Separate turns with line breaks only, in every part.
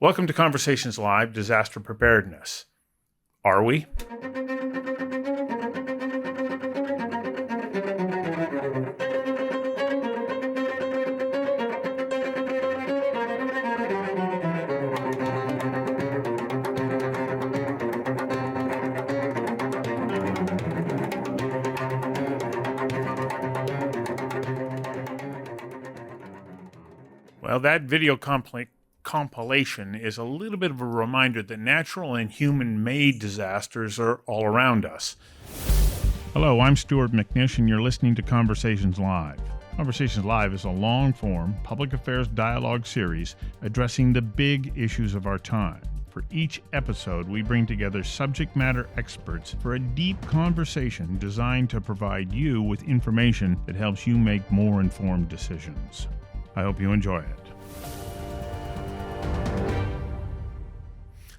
Welcome to Conversations Live, Disaster Preparedness. Are we? Well, that video compilation is a little bit of a reminder that natural and human-made disasters are all around us. Hello, I'm Stuart McNish, and you're listening to Conversations Live. Conversations Live is a long-form public affairs dialogue series addressing the big issues of our time. For each episode, we bring together subject matter experts for a deep conversation designed to provide you with information that helps you make more informed decisions. I hope you enjoy it.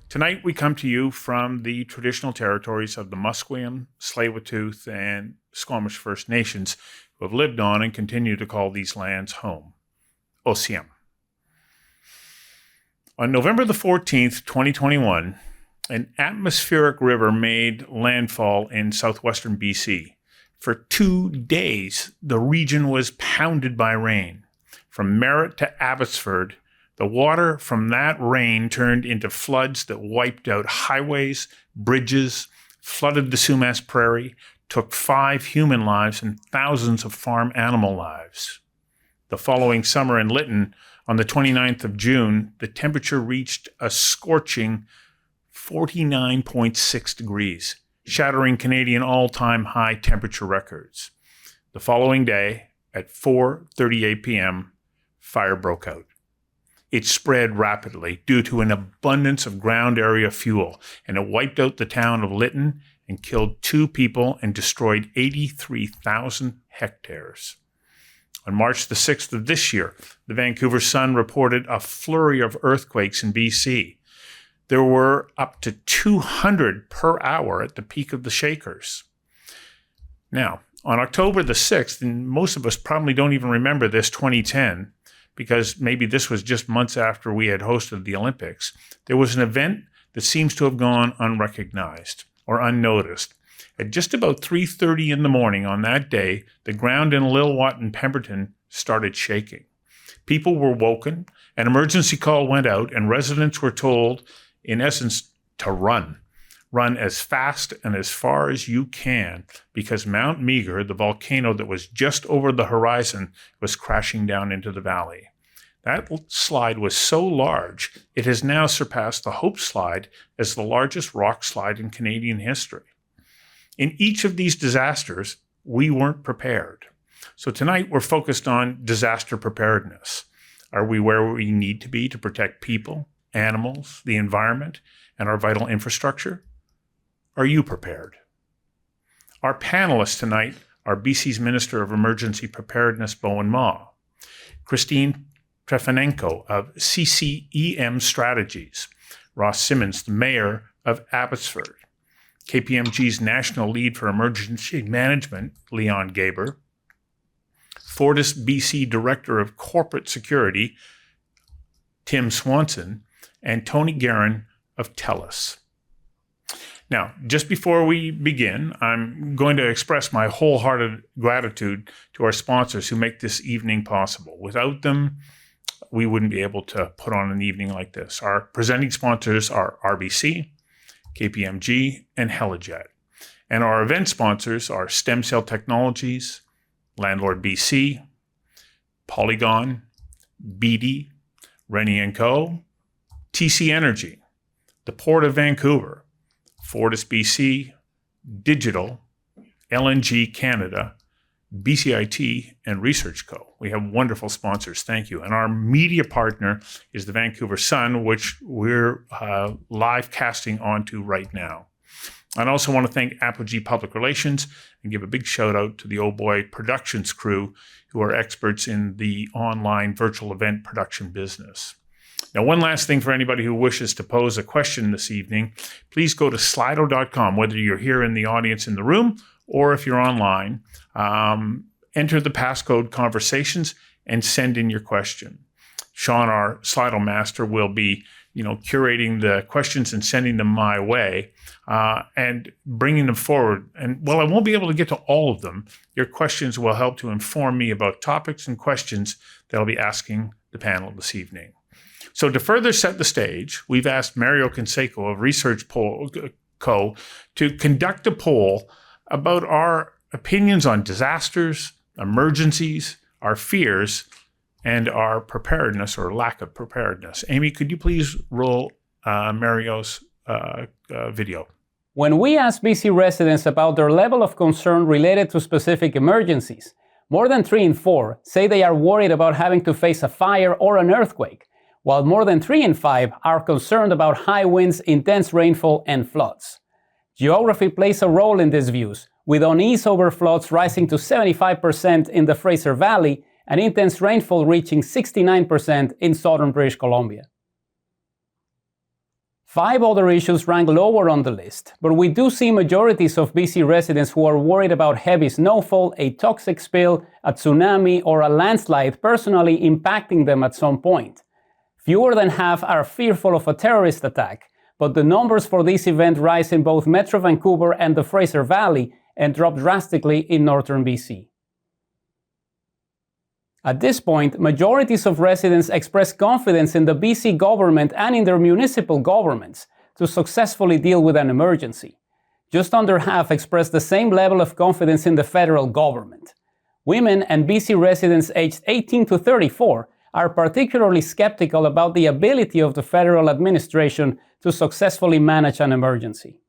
Tonight we come to you from the traditional territories of the Musqueam, Tsleil-Waututh, and Squamish First Nations, who have lived on and continue to call these lands home. OSIEM. On November the 14th, 2021, an atmospheric river made landfall in southwestern BC. For 2 days, the region was pounded by rain. From Merritt to Abbotsford, the water from that rain turned into floods that wiped out highways, bridges, flooded the Sumas Prairie, took 5 human lives and thousands of farm animal lives. The following summer in Lytton, on the 29th of June, the temperature reached a scorching 49.6 degrees, shattering Canadian all-time high temperature records. The following day, at 4:38 p.m., fire broke out. It spread rapidly due to an abundance of ground area fuel, and it wiped out the town of Lytton and killed 2 people and destroyed 83,000 hectares. On March the 6th of this year, the Vancouver Sun reported a flurry of earthquakes in BC. There were up to 200 per hour at the peak of the shakers. Now, on October the 6th, and most of us probably don't even remember this 2010, because maybe this was just months after we had hosted the Olympics, there was an event that seems to have gone unrecognized or unnoticed. At just about 3:30 in the morning on that day, the ground in Lilwat and Pemberton started shaking. People were woken, an emergency call went out, and residents were told, in essence, to run. Run as fast and as far as you can, because Mount Meager, the volcano that was just over the horizon, was crashing down into the valley. That slide was so large, it has now surpassed the Hope Slide as the largest rock slide in Canadian history. In each of these disasters, we weren't prepared. So tonight we're focused on disaster preparedness. Are we where we need to be to protect people, animals, the environment, and our vital infrastructure? Are you prepared? Our panelists tonight are BC's Minister of Emergency Preparedness, Bowinn, Christine Trefanenko of CCEM Strategies, Ross Siemens, the Mayor of Abbotsford, KPMG's National Lead for Emergency Management, Leon Gaber, FortisBC Director of Corporate Security, Tim Swanson, and Tony Geheran of TELUS. Now, just before we begin, I'm going to express my wholehearted gratitude to our sponsors who make this evening possible. Without them, we wouldn't be able to put on an evening like this. Our presenting sponsors are RBC, KPMG, and Helijet. And our event sponsors are Stem Cell Technologies, Landlord BC, Polygon, BD, Rennie & Co., TC Energy, the Port of Vancouver, FortisBC, Digital, LNG Canada, BCIT, and Research Co. We have wonderful sponsors. Thank you. And our media partner is the Vancouver Sun, which we're live casting onto right now. I also want to thank Apogee Public Relations and give a big shout out to the Oh Boy Productions crew, who are experts in the online virtual event production business. Now, one last thing for anybody who wishes to pose a question this evening, please go to slido.com, whether you're here in the audience in the room or if you're online. Enter the passcode conversations and send in your question. Sean, our Slido master, will be curating the questions and sending them my way and bringing them forward. And while I won't be able to get to all of them, your questions will help to inform me about topics and questions that I'll be asking the panel this evening. So to further set the stage, we've asked Mario Canseco of Research Co. to conduct a poll about our opinions on disasters, emergencies, our fears, and our preparedness or lack of preparedness. Amy, could you please roll Mario's video?
When we ask BC residents about their level of concern related to specific emergencies, more than 3 in 4 say they are worried about having to face a fire or an earthquake, while more than 3 in 5 are concerned about high winds, intense rainfall, and floods. Geography plays a role in these views, with unease over floods rising to 75% in the Fraser Valley and intense rainfall reaching 69% in southern British Columbia. 5 other issues rank lower on the list, but we do see majorities of BC residents who are worried about heavy snowfall, a toxic spill, a tsunami, or a landslide personally impacting them at some point. Fewer than half are fearful of a terrorist attack, but the numbers for this event rise in both Metro Vancouver and the Fraser Valley and drop drastically in northern BC. At this point, majorities of residents express confidence in the BC government and in their municipal governments to successfully deal with an emergency. Just under half express the same level of confidence in the federal government. Women and BC residents aged 18 to 34 are particularly skeptical about the ability of the federal administration to successfully manage an emergency.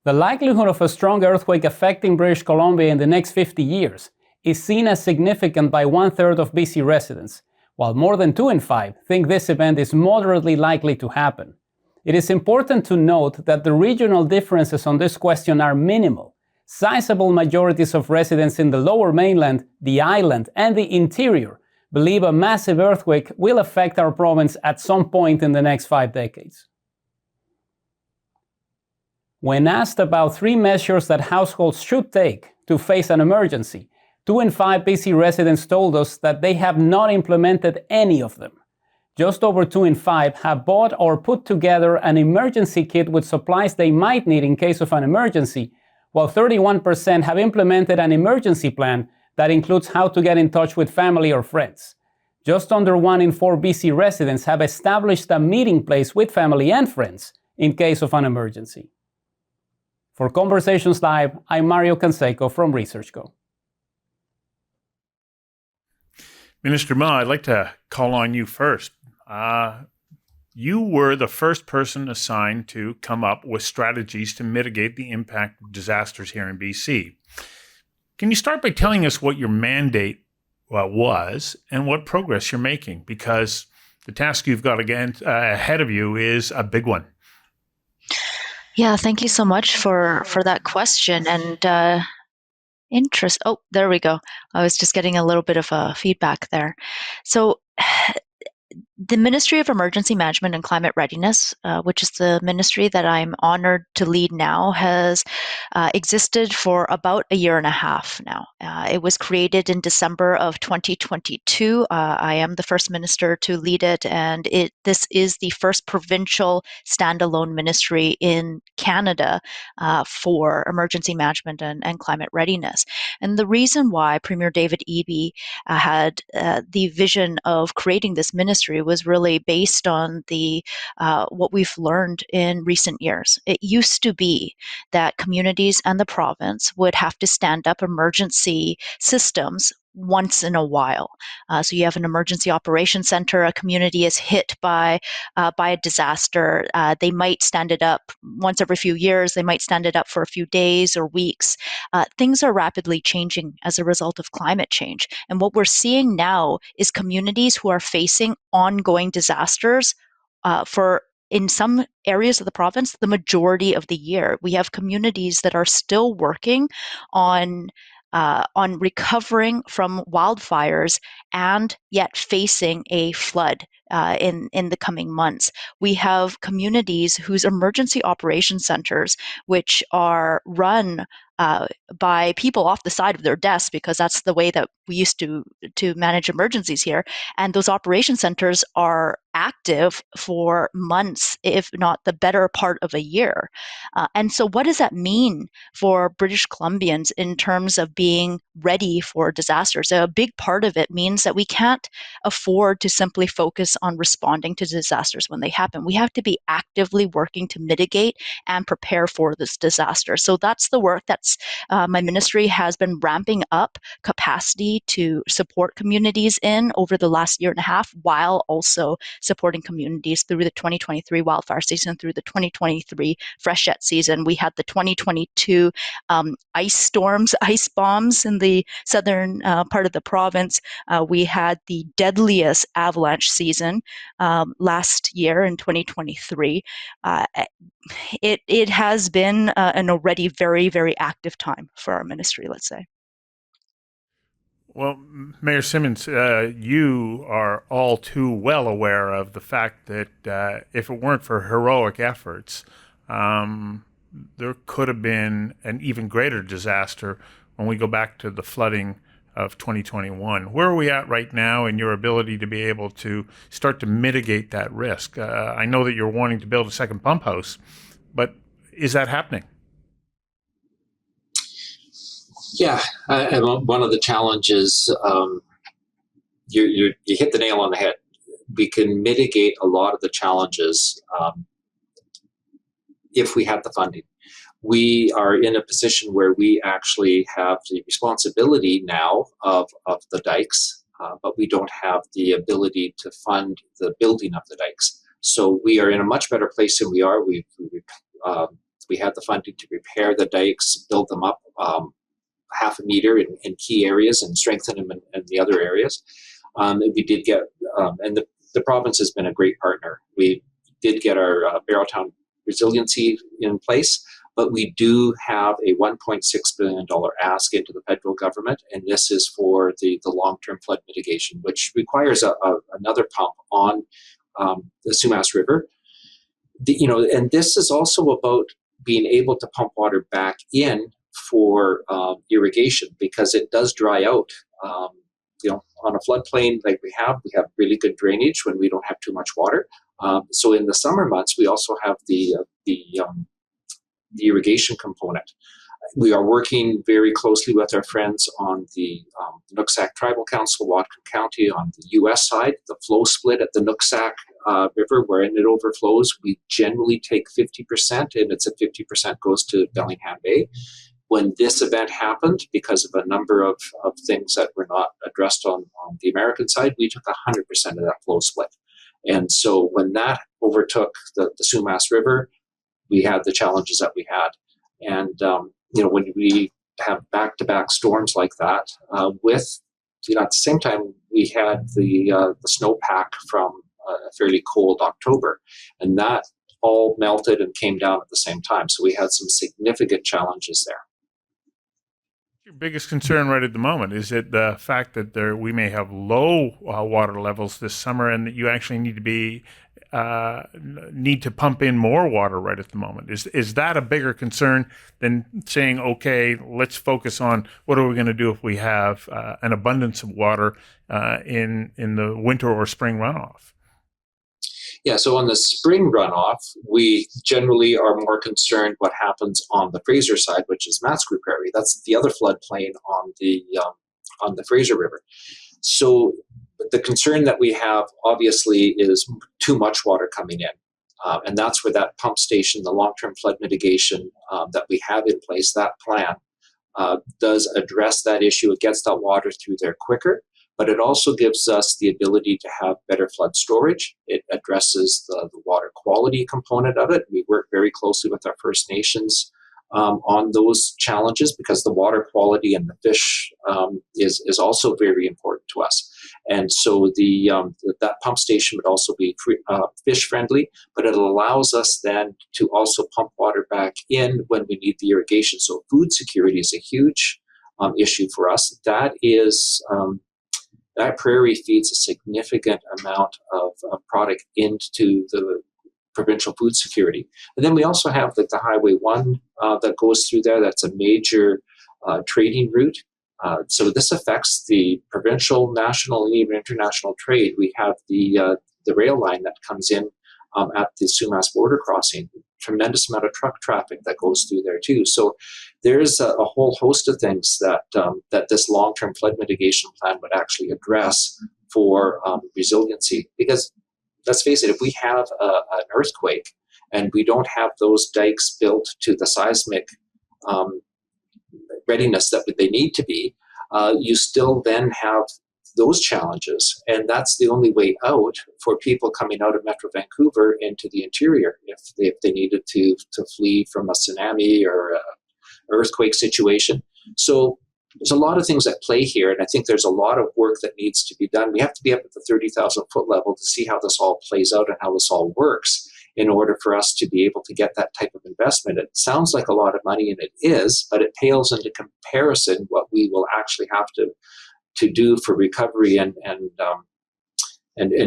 The likelihood of a strong earthquake affecting British Columbia in the next 50 years is seen as significant by 1/3 of BC residents, while more than 2 in 5 think this event is moderately likely to happen. It is important to note that the regional differences on this question are minimal. Sizable majorities of residents in the Lower Mainland, the island, and the interior believe a massive earthquake will affect our province at some point in the next 5 decades. When asked about 3 measures that households should take to face an emergency, 2 in 5 BC residents told us that they have not implemented any of them. Just over 2 in 5 have bought or put together an emergency kit with supplies they might need in case of an emergency, while 31% have implemented an emergency plan that includes how to get in touch with family or friends. Just under 1 in 4 BC residents have established a meeting place with family and friends in case of an emergency. For Conversations Live, I'm Mario Canseco from Research Co.
Minister Mill, I'd like to call on you first. You were the first person assigned to come up with strategies to mitigate the impact of disasters here in BC. Can you start by telling us what your mandate was and what progress you're making? Because the task you've got ahead of you is a big one.
Yeah, thank you so much for that question. And oh, there we go. I was just getting a little bit of feedback there. So the Ministry of Emergency Management and Climate Readiness, which is the ministry that I'm honored to lead now, has existed for about 1.5 years now. It was created in December of 2022. I am the first minister to lead it, and this is the first provincial standalone ministry in Canada for emergency management and climate readiness. And the reason why Premier David Eby had the vision of creating this ministry was really based on the what we've learned in recent years. It used to be that communities and the province would have to stand up emergency systems once in a while. So you have an emergency operations center, a community is hit by a disaster. They might stand it up once every few years. They might stand it up for a few days or weeks. Things are rapidly changing as a result of climate change. And what we're seeing now is communities who are facing ongoing disasters in some areas of the province, the majority of the year. We have communities that are still working on recovering from wildfires and yet facing a flood in the coming months. We have communities whose emergency operations centers, which are run by people off the side of their desks, because that's the way that we used to manage emergencies here. And those operation centers are active for months, if not the better part of a year. And so what does that mean for British Columbians in terms of being ready for disasters? A big part of it means that we can't afford to simply focus on responding to disasters when they happen. We have to be actively working to mitigate and prepare for this disaster. So that's the work that's my ministry has been ramping up capacity to support communities in over the last year and a half, while also supporting communities through the 2023 wildfire season, through the 2023 freshet season. We had the 2022 ice storms, ice bombs in the southern part of the province. We had the deadliest avalanche season last year in 2023. It has been an already very, very active time for our ministry, let's say.
Well, Mayor Siemens, you are all too well aware of the fact that if it weren't for heroic efforts, there could have been an even greater disaster when we go back to the flooding of 2021. Where are we at right now in your ability to be able to start to mitigate that risk? I know that you're wanting to build a second pump house, but is that happening?
Yeah, and one of the challenges, you hit the nail on the head. We can mitigate a lot of the challenges if we have the funding. We are in a position where we actually have the responsibility now of the dikes, but we don't have the ability to fund the building of the dikes. So we are in a much better place than we are. We had the funding to repair the dikes, build them up half a meter in key areas and strengthen them in the other areas. We did get, and the province has been a great partner. We did get our Barrowtown resiliency in place, but we do have a $1.6 billion ask into the federal government, and this is for the long-term flood mitigation, which requires another pump on the Sumas River. And this is also about being able to pump water back in for irrigation, because it does dry out. On a floodplain like we have really good drainage when we don't have too much water. So in the summer months, we also have the irrigation component. We are working very closely with our friends on the Nooksack Tribal Council, Whatcom County, on the U.S. side. The flow split at the Nooksack River, wherein it overflows, we generally take 50%, and it's at 50% goes to Bellingham Bay. When this event happened, because of a number of things that were not addressed on the American side, we took 100% of that flow split. And so when that overtook the Sumas River, we had the challenges that we had. And, when we have back-to-back storms like that, at the same time, we had the snowpack from a fairly cold October, and that all melted and came down at the same time. So we had some significant challenges there.
Your biggest concern right at the moment is it the fact that we may have low water levels this summer, and that you actually need to pump in more water right at the moment. Is that a bigger concern than saying, okay, let's focus on what are we going to do if we have an abundance of water in the winter or spring runoff?
Yeah, so on the spring runoff, we generally are more concerned what happens on the Fraser side, which is Matsqui Prairie. That's the other floodplain on the Fraser River. So the concern that we have, obviously, is too much water coming in. And that's where that pump station, the long-term flood mitigation that we have in place, that plan, does address that issue. It gets that water through there quicker, but it also gives us the ability to have better flood storage. It addresses the water quality component of it. We work very closely with our First Nations on those challenges, because the water quality and the fish is also very important to us. And so that pump station would also be fish friendly, but it allows us then to also pump water back in when we need the irrigation. So food security is a huge issue for us. That is that prairie feeds a significant amount of product into the provincial food security. And then we also have the Highway 1 that goes through there. That's a major trading route. So this affects the provincial, national, and even international trade. We have the the rail line that comes in at the Sumas border crossing. Tremendous amount of truck traffic that goes through there too. So there's a whole host of things that that this long-term flood mitigation plan would actually address for resiliency. Because let's face it, if we have an earthquake and we don't have those dikes built to the seismic readiness that they need to be, you still then have those challenges. And that's the only way out for people coming out of Metro Vancouver into the interior if they needed to flee from a tsunami or an earthquake situation. So there's a lot of things at play here, and I think there's a lot of work that needs to be done. We have to be up at the 30,000 foot level to see how this all plays out and how this all works in order for us to be able to get that type of investment. It sounds like a lot of money, and it is, but it pales into comparison what we will actually have to do for recovery and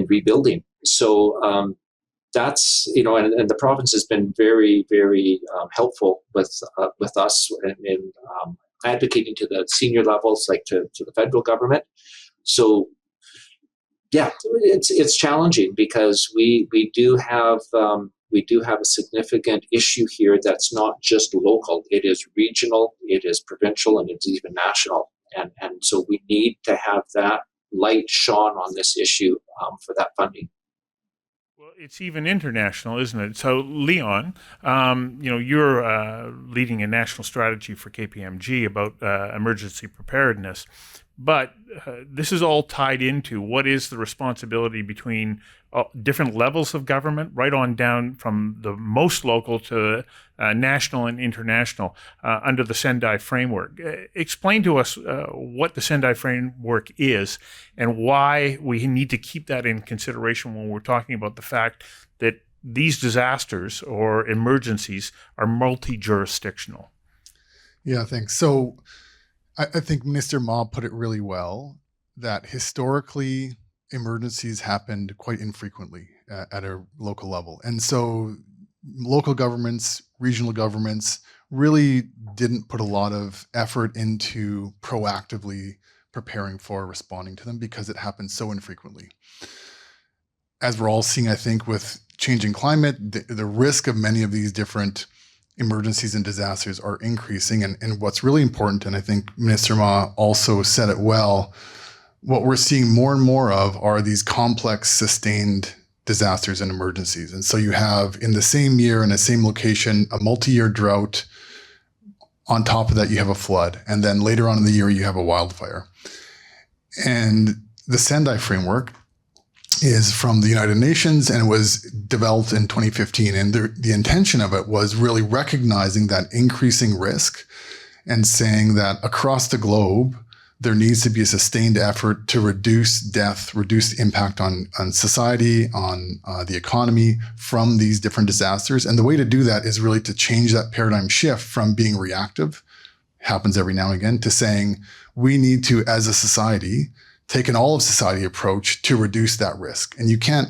rebuilding. So that's, you know, and the province has been very, very helpful with us in advocating to the senior levels, like to the federal government. So yeah, it's challenging because we do have a significant issue here that's not just local. It is regional, it is provincial, and it's even national. And so we need to have that light shone on this issue for that funding.
Well, it's even international, isn't it? So, Leon, you're leading a national strategy for KPMG about emergency preparedness. But this is all tied into what is the responsibility between different levels of government, right on down from the most local to national and international under the Sendai framework. Explain to us what the Sendai framework is and why we need to keep that in consideration when we're talking about the fact that these disasters or emergencies are multi-jurisdictional.
Yeah, thanks. So I think Minister Ma put it really well, that historically emergencies happened quite infrequently at a local level. And so local governments, regional governments really didn't put a lot of effort into proactively preparing for responding to them because it happened so infrequently. As we're all seeing, I think, with changing climate, the risk of many of these different emergencies and disasters are increasing. And what's really important, and I think Minister Ma also said it well, what we're seeing more and more of are these complex, sustained disasters and emergencies. And so you have in the same year, in the same location, a multi-year drought. On top of that, you have a flood. And then later on in the year, you have a wildfire. And the Sendai framework is from the United Nations, and it was developed in 2015. And the intention of it was really recognizing that increasing risk and saying that across the globe, there needs to be a sustained effort to reduce death, reduce the impact on society, on the economy from these different disasters. And the way to do that is really to change that paradigm shift from being reactive, happens every now and again, to saying we need to, as a society, take an all-of-society approach to reduce that risk. And you can't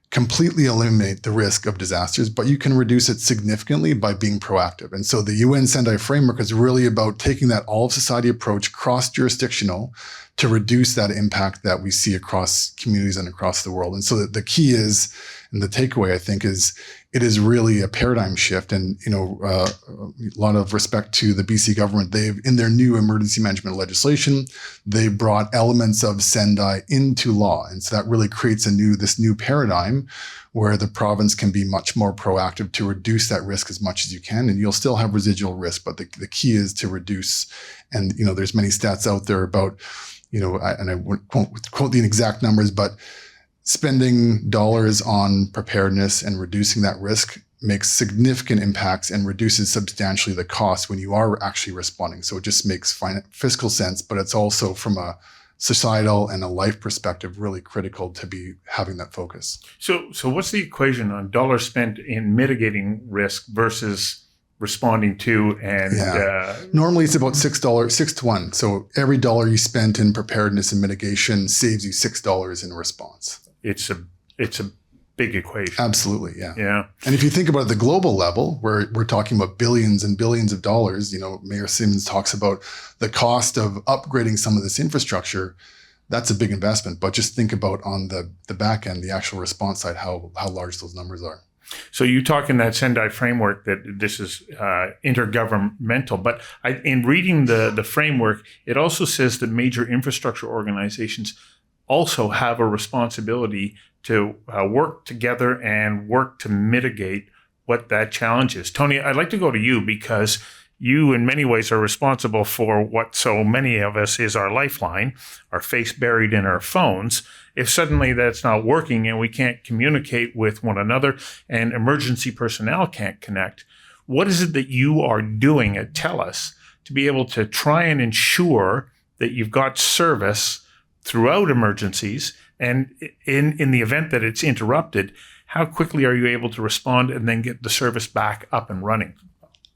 completely eliminate the risk of disasters, but you can reduce it significantly by being proactive. And so the UN Sendai framework is really about taking that all-of-society approach, cross-jurisdictional, to reduce that impact that we see across communities and across the world. And so the key is, and the takeaway, I think, is it is really a paradigm shift. And, a lot of respect to the BC government. They've, in their new emergency management legislation, they brought elements of Sendai into law. And so that really creates this new paradigm where the province can be much more proactive to reduce that risk as much as you can. And you'll still have residual risk, but the key is to reduce. And, there's many stats out there about, and I won't quote the exact numbers, but spending dollars on preparedness and reducing that risk makes significant impacts and reduces substantially the cost when you are actually responding. So it just makes fiscal sense, but it's also from a societal and a life perspective really critical to be having that focus.
So what's the equation on dollars spent in mitigating risk versus responding to
normally it's about $6, 6 to 1. So every dollar you spent in preparedness and mitigation saves you $6 in response.
It's a big equation.
Absolutely, yeah.
Yeah.
And if you think about it at the global level, where we're talking about billions and billions of dollars, Mayor Siemens talks about the cost of upgrading some of this infrastructure. that's a big investment. But just think about on the back end, the actual response side, how large those numbers are.
So you talk in that Sendai framework that this is intergovernmental, but in reading the framework, it also says that major infrastructure organizations also have a responsibility to work together and work to mitigate what that challenge is. Tony, I'd like to go to you because you in many ways are responsible for what so many of us is our lifeline, our face buried in our phones. If suddenly that's not working and we can't communicate with one another and emergency personnel can't connect, what is it that you are doing at TELUS to be able to try and ensure that you've got service throughout emergencies, and in the event that it's interrupted, how quickly are you able to respond and then get the service back up and running?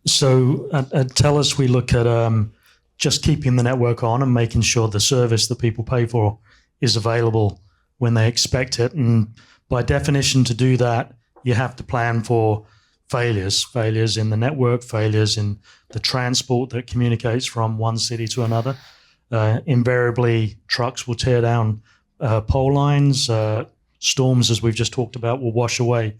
So at TELUS, we look at just keeping the network on and making sure the service that people pay for is available when they expect it. And by definition, to do that, you have to plan for failures in the network, failures in the transport that communicates from one city to another. Invariably, trucks will tear down pole lines. Storms, as we've just talked about, will wash away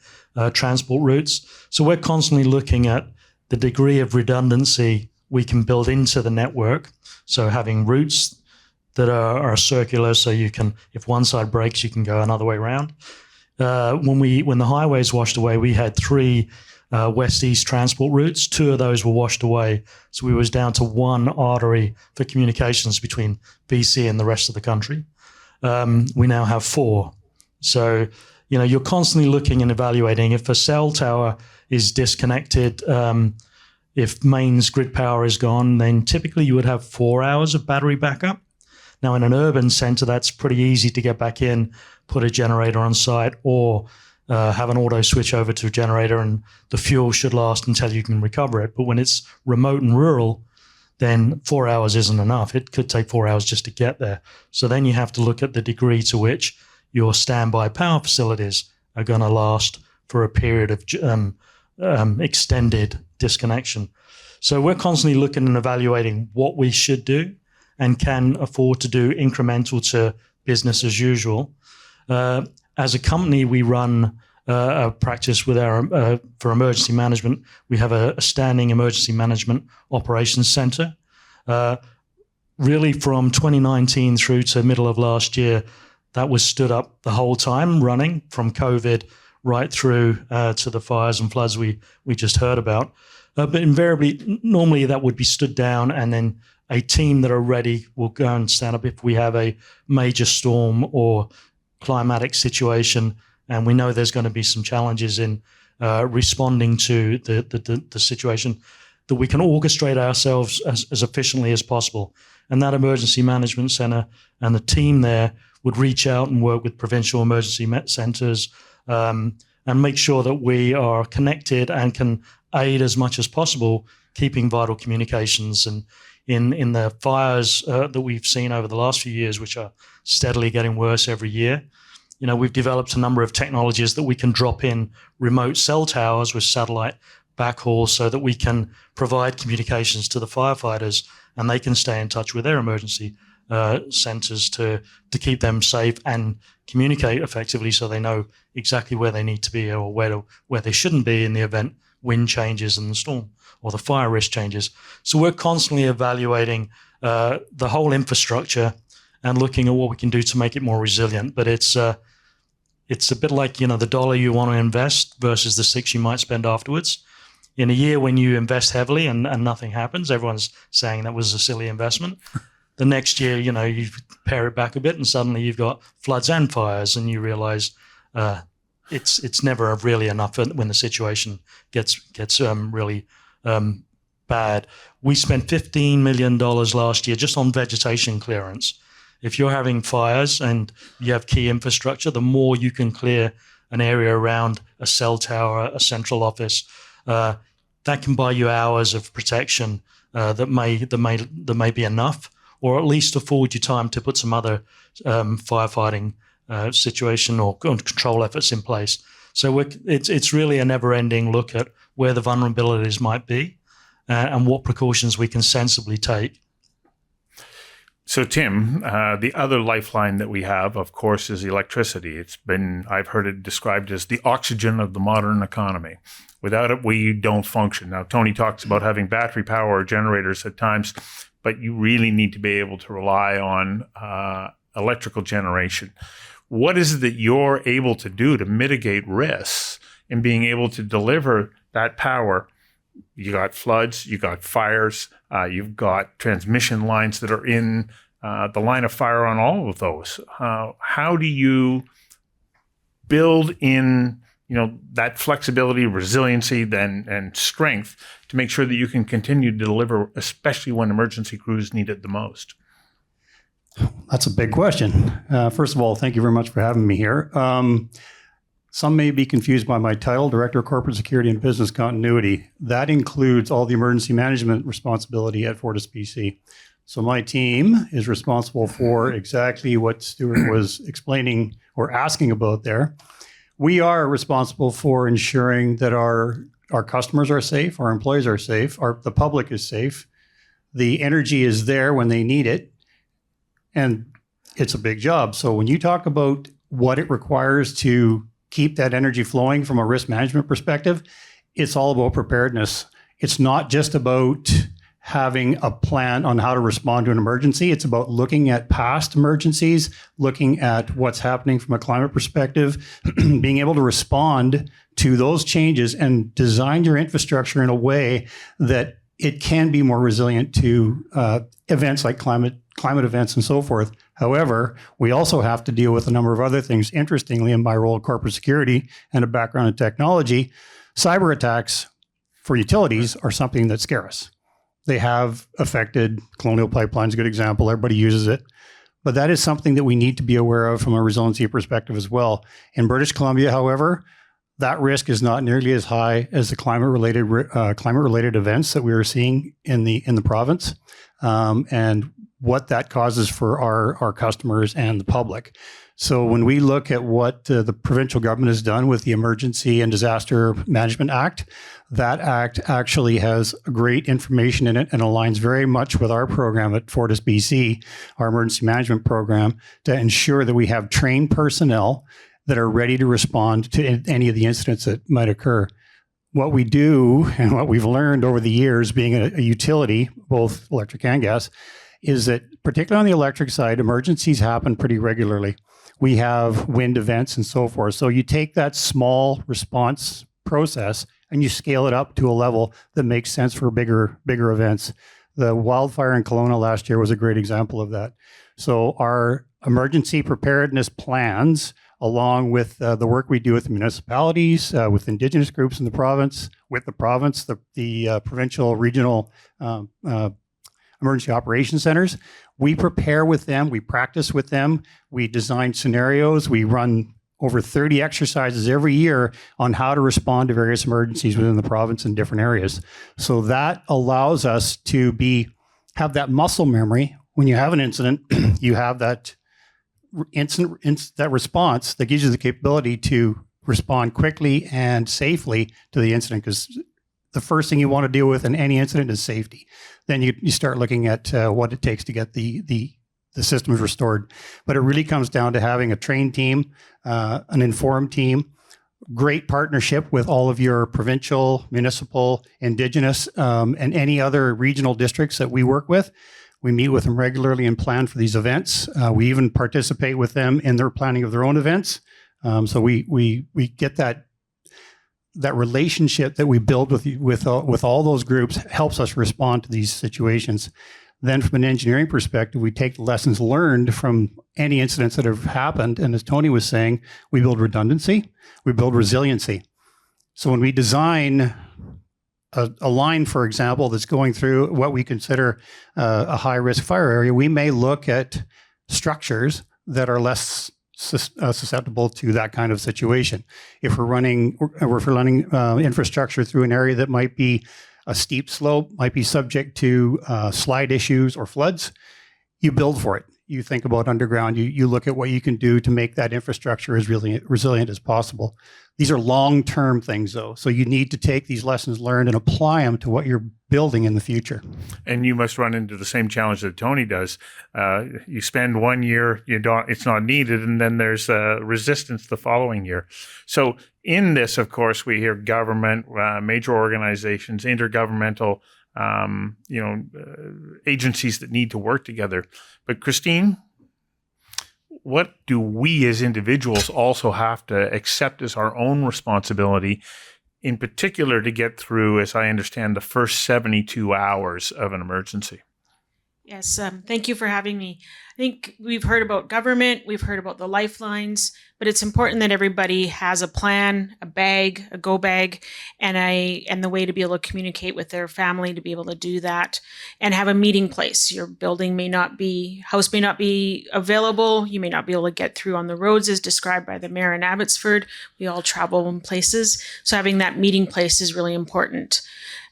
transport routes. So we're constantly looking at the degree of redundancy we can build into the network. So having routes that are circular, so you can, if one side breaks, you can go another way around. When the highways washed away, we had 3 west-east transport routes. 2 of those were washed away. So we was down to 1 artery for communications between BC and the rest of the country. We now have 4. So, you're constantly looking and evaluating. If a cell tower is disconnected, if mains grid power is gone, then typically you would have 4 hours of battery backup. Now, in an urban center, that's pretty easy to get back in, put a generator on site, or have an auto switch over to a generator, and the fuel should last until you can recover it. But when it's remote and rural, then 4 hours isn't enough. It could take 4 hours just to get there. So then you have to look at the degree to which your standby power facilities are going to last for a period of extended disconnection. So we're constantly looking and evaluating what we should do and can afford to do incremental to business as usual. As a company, we run a practice with for emergency management. We have a standing emergency management operations center. Really from 2019 through to middle of last year, that was stood up the whole time, running from COVID right through to the fires and floods we just heard about. But invariably, normally that would be stood down, and then a team that are ready will go and stand up if we have a major storm or climatic situation, and we know there's going to be some challenges in responding to the situation, that we can orchestrate ourselves as efficiently as possible. And that emergency management center and the team there would reach out and work with provincial emergency centers and make sure that we are connected and can aid as much as possible, keeping vital communications. And in the fires that we've seen over the last few years, which are steadily getting worse every year, we've developed a number of technologies that we can drop in remote cell towers with satellite backhaul so that we can provide communications to the firefighters, and they can stay in touch with their emergency centers to keep them safe and communicate effectively, so they know exactly where they need to be or where they shouldn't be in the event wind changes in the storm or the fire risk changes. So we're constantly evaluating the whole infrastructure and looking at what we can do to make it more resilient. But it's a bit like, the dollar you want to invest versus the 6 you might spend afterwards. In a year when you invest heavily and nothing happens, everyone's saying that was a silly investment. The next year, you pare it back a bit and suddenly you've got floods and fires, and you realize it's never really enough when the situation gets really bad. We spent $15 million last year just on vegetation clearance. If you're having fires and you have key infrastructure, the more you can clear an area around a cell tower, a central office, that can buy you hours of protection that may be enough, or at least afford you time to put some other firefighting situation or control efforts in place. So it's really a never-ending look at where the vulnerabilities might be and what precautions we can sensibly take.
So, Tim, the other lifeline that we have, of course, is electricity. I've heard it described as the oxygen of the modern economy. Without it, we don't function. Now, Tony talks about having battery power or generators at times, but you really need to be able to rely on electrical generation. What is it that you're able to do to mitigate risks in being able to deliver that power? You got floods, you got fires, you've got transmission lines that are in the line of fire on all of those. How do you build in, that flexibility, resiliency, and strength to make sure that you can continue to deliver, especially when emergency crews need it the most?
That's a big question. First of all, thank you very much for having me here. Some may be confused by my title, Director of Corporate Security and Business Continuity. That includes all the emergency management responsibility at FortisBC. So my team is responsible for exactly what Stuart was explaining or asking about there. We are responsible for ensuring that our customers are safe, our employees are safe, the public is safe, the energy is there when they need it, and it's a big job. So when you talk about what it requires to keep that energy flowing from a risk management perspective, it's all about preparedness. It's not just about having a plan on how to respond to an emergency. It's about looking at past emergencies, looking at what's happening from a climate perspective, being able to respond to those changes and design your infrastructure in a way that it can be more resilient to events like climate events and so forth. However, we also have to deal with a number of other things. Interestingly, in my role in corporate security and a background in technology, cyber attacks for utilities are something that scare us. They have affected Colonial Pipeline's a good example. Everybody uses it. But that is something that we need to be aware of from a resiliency perspective as well. In British Columbia, however, that risk is not nearly as high as the climate-related events that we are seeing in the province, and what that causes for our customers and the public. So when we look at what the provincial government has done with the Emergency and Disaster Management Act, that act actually has great information in it and aligns very much with our program at FortisBC, our emergency management program, to ensure that we have trained personnel that are ready to respond to any of the incidents that might occur. What we do and what we've learned over the years being a utility, both electric and gas, is that particularly on the electric side, emergencies happen pretty regularly. We have wind events and so forth. So you take that small response process and you scale it up to a level that makes sense for bigger events. The wildfire in Kelowna last year was a great example of that. So our emergency preparedness plans, along with the work we do with the municipalities, with Indigenous groups in the province, with the province, the provincial, regional emergency operations centers, we prepare with them, we practice with them, we design scenarios, we run over 30 exercises every year on how to respond to various emergencies within the province in different areas. So that allows us to have that muscle memory. When you have an incident, you have that that response that gives you the capability to respond quickly and safely to the incident, because the first thing you want to deal with in any incident is safety. Then you start looking at what it takes to get the systems restored. But it really comes down to having a trained team, an informed team, great partnership with all of your provincial, municipal, Indigenous, and any other regional districts that we work with. We meet with them regularly and plan for these events. We even participate with them in their planning of their own events. So we get that relationship that we build with all those groups helps us respond to these situations. Then from an engineering perspective, we take the lessons learned from any incidents that have happened. And as Tony was saying, we build redundancy, we build resiliency. So when we design a line, for example, that's going through what we consider a high-risk fire area, we may look at structures that are less susceptible to that kind of situation. If we're running infrastructure through an area that might be a steep slope, might be subject to slide issues or floods, you build for it. You think about underground, you look at what you can do to make that infrastructure as really resilient as possible. These are long-term things, though, so you need to take these lessons learned and apply them to what you're building in the future.
And you must run into the same challenge that Tony does. You spend 1 year, it's not needed, and then there's resistance the following year. So in this, of course, we hear government, major organizations, intergovernmental, agencies that need to work together. But Christine, what do we as individuals also have to accept as our own responsibility, in particular to get through, as I understand, the first 72 hours of an emergency?
Yes, thank you for having me. I think we've heard about government, we've heard about the lifelines, but it's important that everybody has a plan, a bag, a go bag, and the way to be able to communicate with their family to be able to do that, and have a meeting place. Your house may not be available. You may not be able to get through on the roads as described by the mayor in Abbotsford. We all travel in places, so having that meeting place is really important.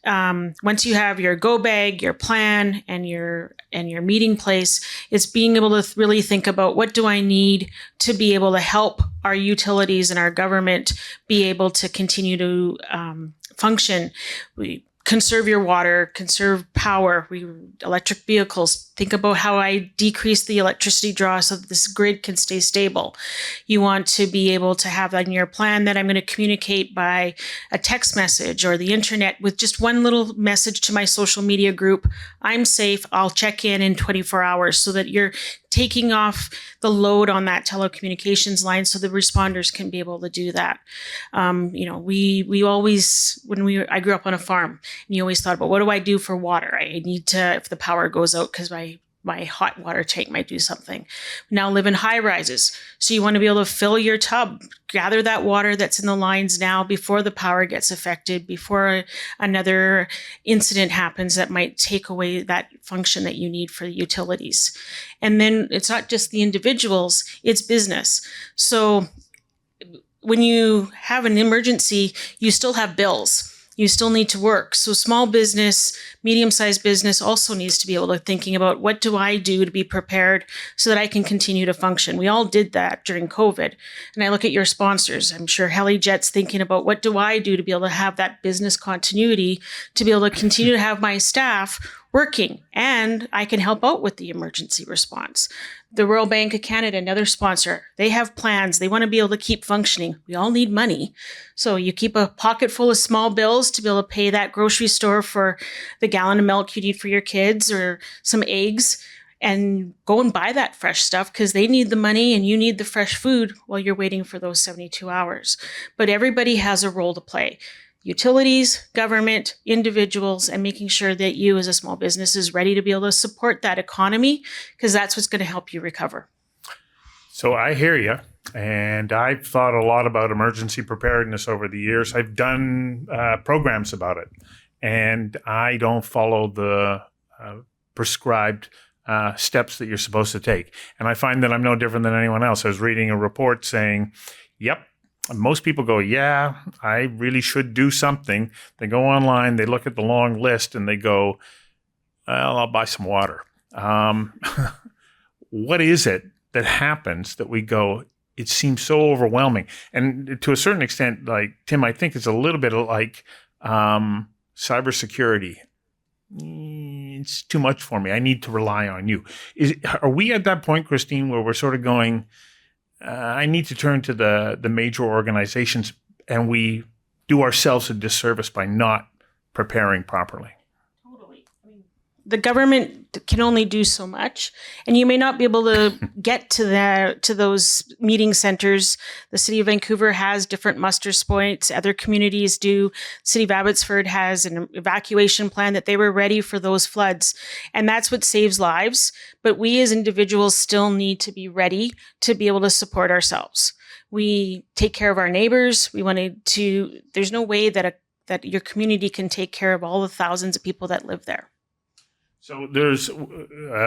Once you have your go bag, your plan, and your meeting place, it's being able to really think about, what do I need to be able to help our utilities and our government be able to continue to function. We conserve your water, conserve power, electric vehicles. Think about how I decrease the electricity draw so that this grid can stay stable. You want to be able to have that in your plan that I'm going to communicate by a text message or the internet with just one little message to my social media group. I'm safe. I'll check in 24 hours, so that you're taking off the load on that telecommunications line so the responders can be able to do that. We always, I grew up on a farm, and you always thought about, what do I do for water? I need to, if the power goes out, because my hot water tank might do something. We now live in high rises. So you want to be able to fill your tub, gather that water that's in the lines now before the power gets affected, before another incident happens that might take away that function that you need for the utilities. And then it's not just the individuals, it's business. So when you have an emergency, you still have bills. You still need to work. So small business, medium-sized business also needs to be able to thinking about, what do I do to be prepared so that I can continue to function? We all did that during COVID. And I look at your sponsors. I'm sure HeliJet's thinking about, what do I do to be able to have that business continuity, to be able to continue to have my staff working, and I can help out with the emergency response. The Royal Bank of Canada, another sponsor, they have plans. They want to be able to keep functioning. We all need money. So you keep a pocket full of small bills to be able to pay that grocery store for the gallon of milk you need for your kids, or some eggs, and go and buy that fresh stuff, because they need the money and you need the fresh food while you're waiting for those 72 hours. But everybody has a role to play. Utilities, government, individuals, and making sure that you as a small business is ready to be able to support that economy, because that's what's going to help you recover.
So I hear you, and I've thought a lot about emergency preparedness over the years. I've done programs about it, and I don't follow the prescribed steps that you're supposed to take. And I find that I'm no different than anyone else. I was reading a report saying, yep, most people go, yeah, I really should do something. They go online, they look at the long list, and they go, well, I'll buy some water. What is it that happens that we go, it seems so overwhelming? And to a certain extent, like Tim, I think it's a little bit like cybersecurity. It's too much for me. I need to rely on you. Are we at that point, Christine, where we're sort of going, I need to turn to the major organizations, and we do ourselves a disservice by not preparing properly?
Totally. I mean, the government can only do so much, and you may not be able to get to those meeting centers. The City of Vancouver has different muster points. Other communities do. The City of Abbotsford has an evacuation plan that they were ready for those floods, and that's what saves lives. But we as individuals still need to be ready to be able to support ourselves. We take care of our neighbors. We wanted to. There's no way that your community can take care of all the thousands of people that live there.
So there's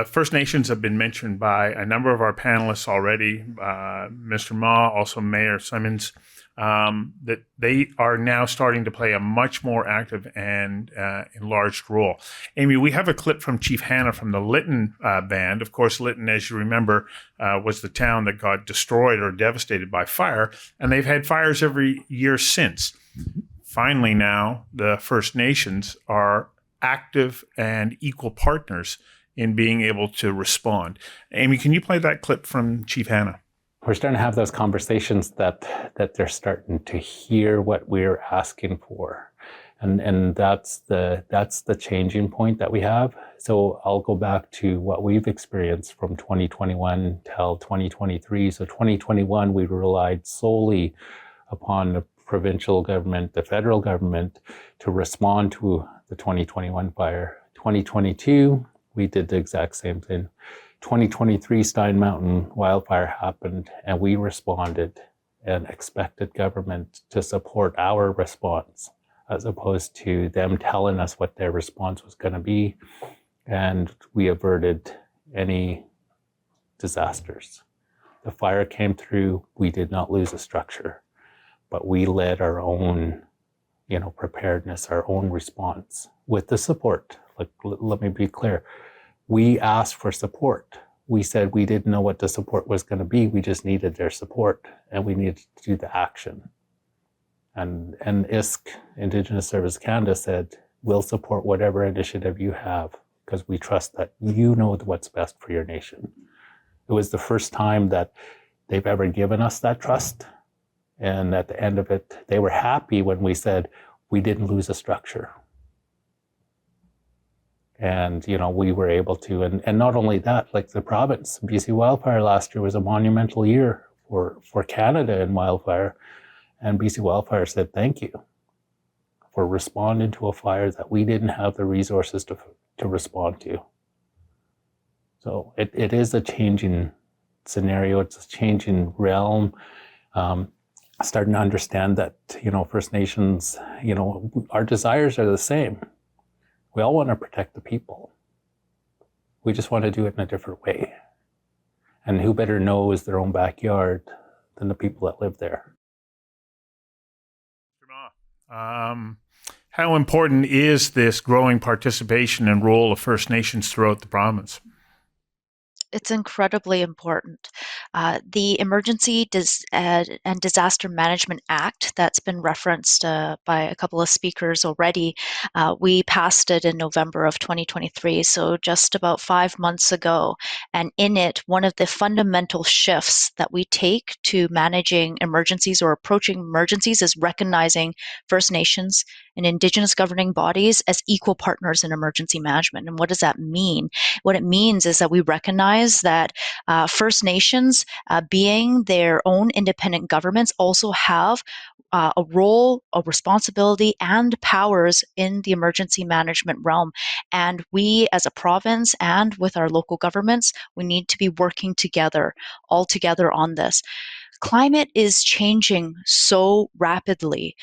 First Nations have been mentioned by a number of our panelists already, Mr. Ma, also Mayor Siemens, that they are now starting to play a much more active and enlarged role. Amy, we have a clip from Chief Hannah from the Lytton band. Of course, Lytton, as you remember, was the town that got destroyed or devastated by fire, and they've had fires every year since. Finally now, the First Nations are active and equal partners in being able to respond. Amy, can you play that clip from Chief Hanna?
We're starting to have those conversations that they're starting to hear what we're asking for. And that's the changing point that we have. So I'll go back to what we've experienced from 2021 till 2023. So 2021, we relied solely upon the provincial government, the federal government, to respond to the 2021 fire. 2022, we did the exact same thing. 2023 Stein Mountain wildfire happened, and we responded and expected government to support our response, as opposed to them telling us what their response was going to be. And we averted any disasters. The fire came through, we did not lose a structure, but we led our own, preparedness, our own response with the support. Like, let me be clear. We asked for support. We said we didn't know what the support was going to be. We just needed their support, and we needed to do the action. And ISC, Indigenous Service Canada, said, we'll support whatever initiative you have because we trust that you know what's best for your nation. It was the first time that they've ever given us that trust. And at the end of it, they were happy when we said we didn't lose a structure. And, we were able to, and not only that, like the province, BC wildfire last year was a monumental year for Canada in wildfire. And BC Wildfire said, thank you for responding to a fire that we didn't have the resources to respond to. So it is a changing scenario. It's a changing realm. Starting to understand that, First Nations, our desires are the same. We all want to protect the people. We just want to do it in a different way. And who better knows their own backyard than the people that live there?
How important is this growing participation and role of First Nations throughout the province?
It's incredibly important. The Emergency and Disaster Management Act that's been referenced by a couple of speakers already, we passed it in November of 2023, so just about 5 months ago. And in it, one of the fundamental shifts that we take to managing emergencies or approaching emergencies is recognizing First Nations and Indigenous governing bodies as equal partners in emergency management. And what does that mean? What it means is that we recognize that First Nations, being their own independent governments, also have a role, a responsibility, and powers in the emergency management realm. And we, as a province and with our local governments, we need to be working together, all together on this. Climate is changing so rapidly.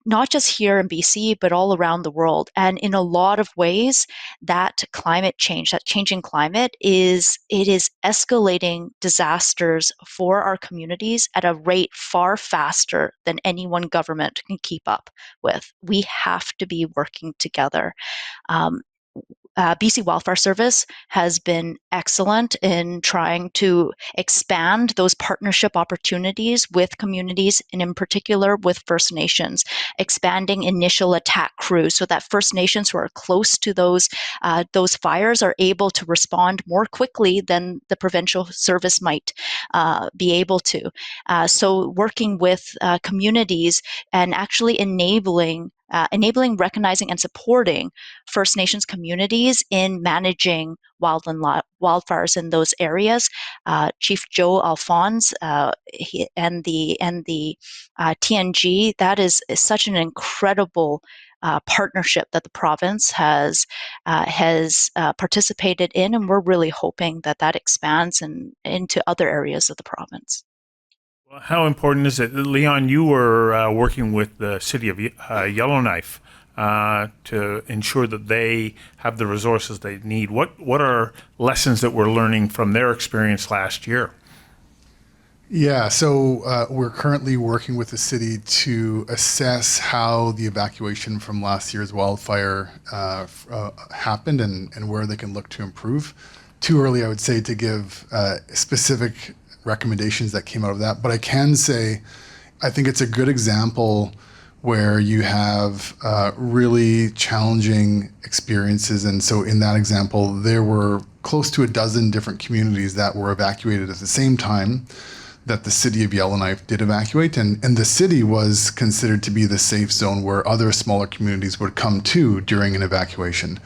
Not just here in BC, but all around the world. And in a lot of ways, that climate change, that changing climate is escalating disasters for our communities at a rate far faster than any one government can keep up with. We have to be working together. BC Wildfire Service has been excellent in trying to expand those partnership opportunities with communities, and in particular with First Nations, expanding initial attack crews so that First Nations who are close to those fires are able to respond more quickly than the provincial service might be able to. So working with communities and actually enabling, recognizing, and supporting First Nations communities in managing wildfires in those areas. Chief Joe Alphonse and the TNG, that is such an incredible partnership that the province has participated in, and we're really hoping that expands into other areas of the province.
Well, how important is it? Leon, you were working with the city of Yellowknife to ensure that they have the resources they need. What are lessons that we're learning from their experience last year?
Yeah, so we're currently working with the city to assess how the evacuation from last year's wildfire happened and where they can look to improve. Too early, I would say, to give specific recommendations that came out of that. But I can say, I think it's a good example where you have really challenging experiences. And so in that example, there were close to a dozen different communities that were evacuated at the same time that the city of Yellowknife did evacuate. And the city was considered to be the safe zone where other smaller communities would come to during an evacuation.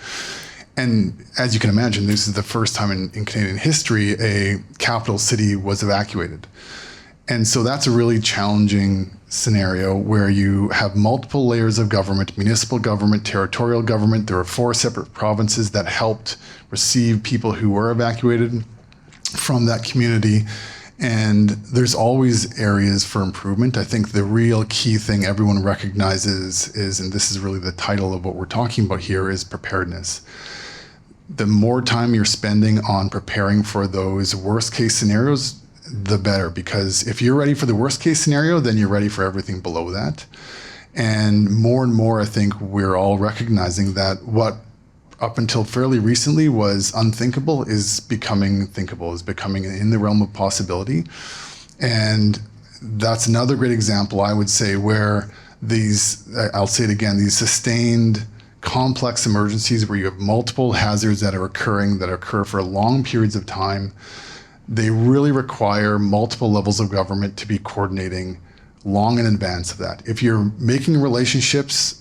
And as you can imagine, this is the first time in Canadian history a capital city was evacuated. And so that's a really challenging scenario where you have multiple layers of government, municipal government, territorial government. There were 4 separate provinces that helped receive people who were evacuated from that community. And there's always areas for improvement. I think the real key thing everyone recognizes is, and this is really the title of what we're talking about here, is preparedness. The more time you're spending on preparing for those worst case scenarios, the better, because if you're ready for the worst case scenario, then you're ready for everything below that. And more, I think we're all recognizing that what up until fairly recently was unthinkable is becoming thinkable, is becoming in the realm of possibility. And that's another great example, I would say, where these, I'll say it again, these sustained complex emergencies where you have multiple hazards that are occurring, that occur for long periods of time, they really require multiple levels of government to be coordinating long in advance of that. If you're making relationships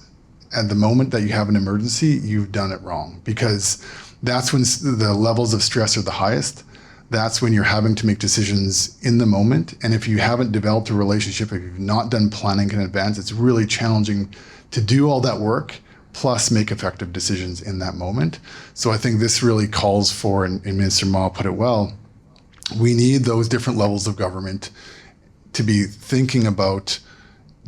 at the moment that you have an emergency, you've done it wrong, because that's when the levels of stress are the highest. That's when you're having to make decisions in the moment. And if you haven't developed a relationship, if you've not done planning in advance, it's really challenging to do all that work plus make effective decisions in that moment. So I think this really calls for, and Minister Ma put it well, we need those different levels of government to be thinking about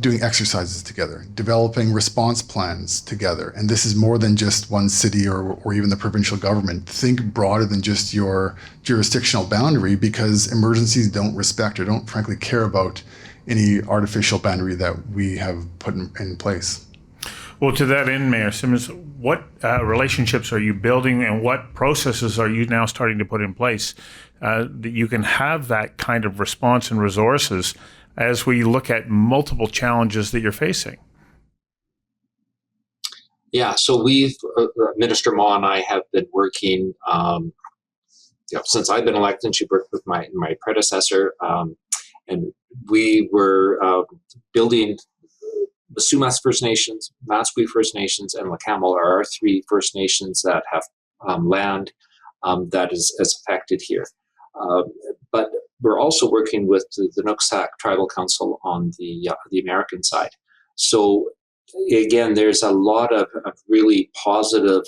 doing exercises together, developing response plans together. And this is more than just one city or even the provincial government. Think broader than just your jurisdictional boundary, because emergencies don't respect or don't frankly care about any artificial boundary that we have put in place.
Well, to that end, Mayor Siemens, what relationships are you building and what processes are you now starting to put in place that you can have that kind of response and resources as we look at multiple challenges that you're facing?
Yeah, so we've, Minister Ma and I have been working, since I've been elected. She worked with my predecessor, and we were building the Sumas First Nations, Matsqui First Nations, and Lakamal are our 3 First Nations that have land that is affected here. But we're also working with the Nooksack Tribal Council on the American side. So again, there's a lot of really positive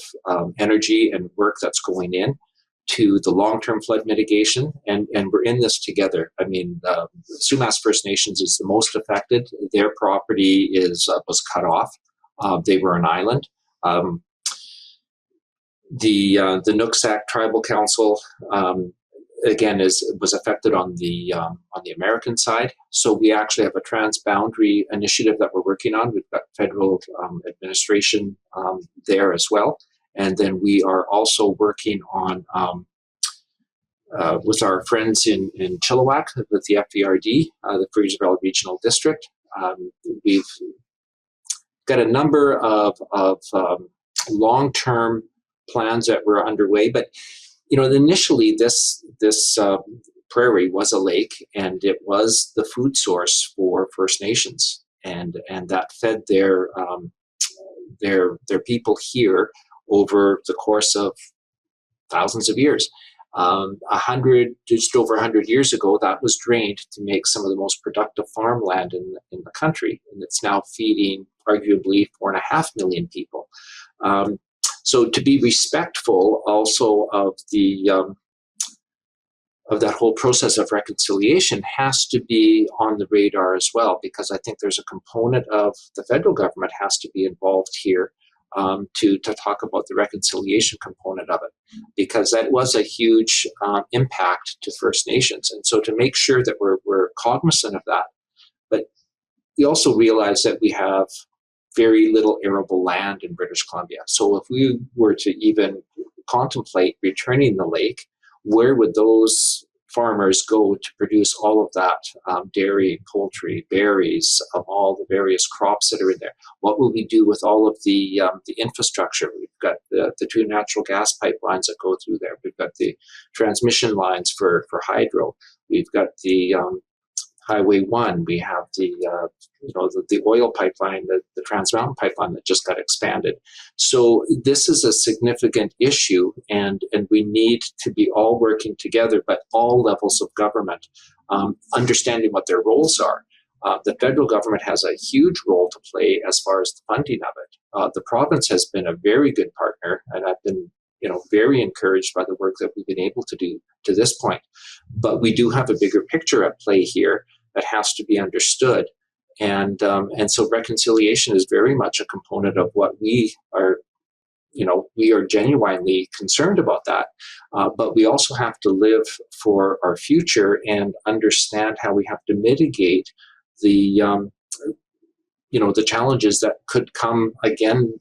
energy and work that's going in to the long-term flood mitigation, and we're in this together. I mean, Sumas First Nations is the most affected. Their property was cut off. They were an island. The Nooksack Tribal Council again was affected on the American side. So we actually have a transboundary initiative that we're working on. We've got federal administration there as well. And then we are also working on, with our friends in Chilliwack, with the FVRD, the Fraser Valley Regional District. We've got a number of long-term plans that were underway. But, initially this prairie was a lake, and it was the food source for First Nations. And that fed their people here over the course of thousands of years. Just over 100 years ago, that was drained to make some of the most productive farmland in the country, and it's now feeding arguably 4.5 million people. So to be respectful also of that whole process of reconciliation has to be on the radar as well, because I think there's a component of the federal government has to be involved here to talk about the reconciliation component of it, because that was a huge impact to First Nations. And so to make sure that we're cognizant of that, but we also realize that we have very little arable land in British Columbia. So if we were to even contemplate returning the lake, where would those farmers go to produce all of that dairy, poultry, berries, all the various crops that are in there? What will we do with all of the infrastructure? We've got the 2 natural gas pipelines that go through there. We've got the transmission lines for hydro. We've got the Highway 1. We have the oil pipeline, the Trans Mountain pipeline that just got expanded. So this is a significant issue, and we need to be all working together, but all levels of government, understanding what their roles are. The federal government has a huge role to play as far as the funding of it. The province has been a very good partner, and I've been very encouraged by the work that we've been able to do to this point. But we do have a bigger picture at play here that has to be understood. And so reconciliation is very much a component of what we are, we are genuinely concerned about that. But we also have to live for our future and understand how we have to mitigate the challenges that could come again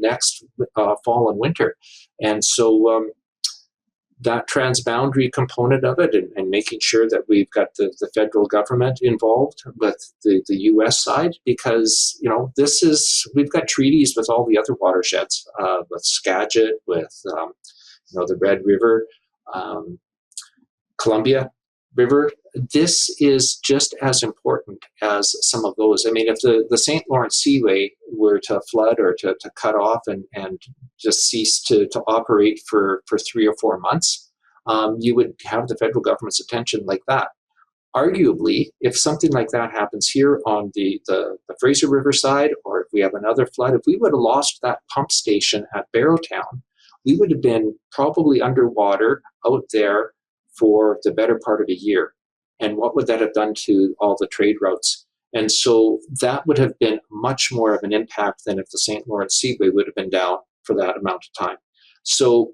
next fall and winter. And so that transboundary component of it, and making sure that we've got the federal government involved with the U.S. side, because we've got treaties with all the other watersheds, with Skagit, with the Red River, Columbia River. This is just as important as some of those. I mean, if the St. Lawrence Seaway were to flood or to cut off and just cease to operate for 3 or 4 months, you would have the federal government's attention like that. Arguably, if something like that happens here on the Fraser River side, or if we have another flood, if we would have lost that pump station at Barrowtown, we would have been probably underwater out there for the better part of a year. And what would that have done to all the trade routes? And so that would have been much more of an impact than if the St. Lawrence Seaway would have been down for that amount of time. So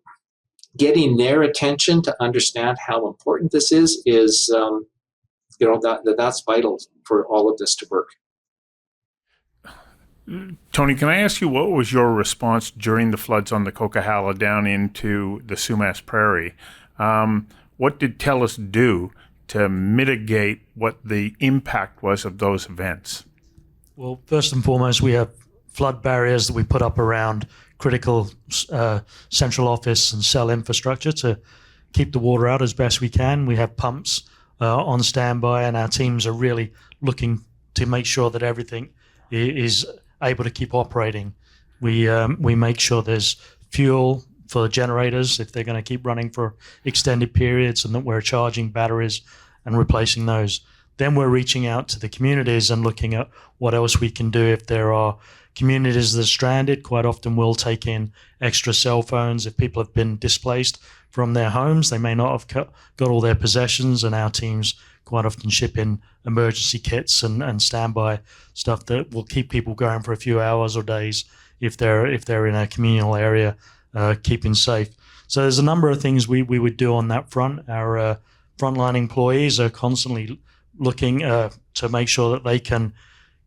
getting their attention to understand how important this is that's vital for all of this to work.
Tony, can I ask you, what was your response during the floods on the Coquihalla down into the Sumas Prairie? What did TELUS do to mitigate what the impact was of those events?
Well, first and foremost, we have flood barriers that we put up around critical central office and cell infrastructure to keep the water out as best we can. We have pumps on standby, and our teams are really looking to make sure that everything is able to keep operating. We make sure there's fuel for generators if they're going to keep running for extended periods, and that we're charging batteries and replacing those. Then we're reaching out to the communities and looking at what else we can do. If there are communities that are stranded, quite often we'll take in extra cell phones. If people have been displaced from their homes, they may not have got all their possessions, and our teams quite often ship in emergency kits and standby stuff that will keep people going for a few hours or days if they're in a communal area, keeping safe. So there's a number of things we would do on that front. Our frontline employees are constantly looking to make sure that they can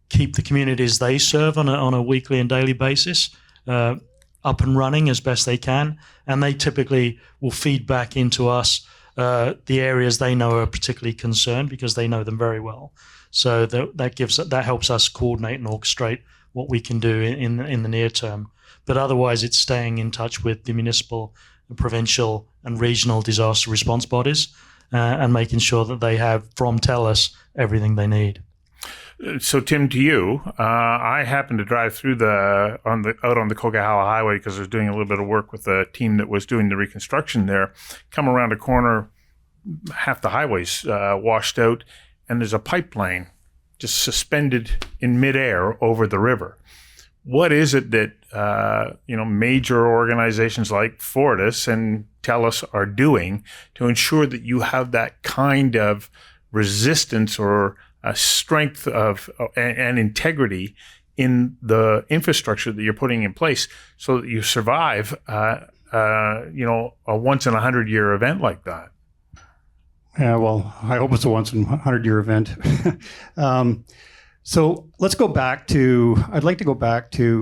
keep the communities they serve on a weekly and daily basis up and running as best they can, and they typically will feed back into us the areas they know are particularly concerned, because they know them very well. So that helps us coordinate and orchestrate what we can do in the near term. But otherwise, it's staying in touch with the municipal, provincial, and regional disaster response bodies, and making sure that they have from TELUS everything they need.
So, Tim, to you, I happened to drive through out on the Coquihalla Highway because I was doing a little bit of work with a team that was doing the reconstruction there. Come around a corner, half the highway's washed out, and there's a pipeline just suspended in midair over the river. What is it that major organizations like Fortis and TELUS are doing to ensure that you have that kind of resistance or a strength of and integrity in the infrastructure that you're putting in place, so that you survive a once in 100-year event like that?
Yeah, well, I hope it's a once in 100-year event. So let's go back to,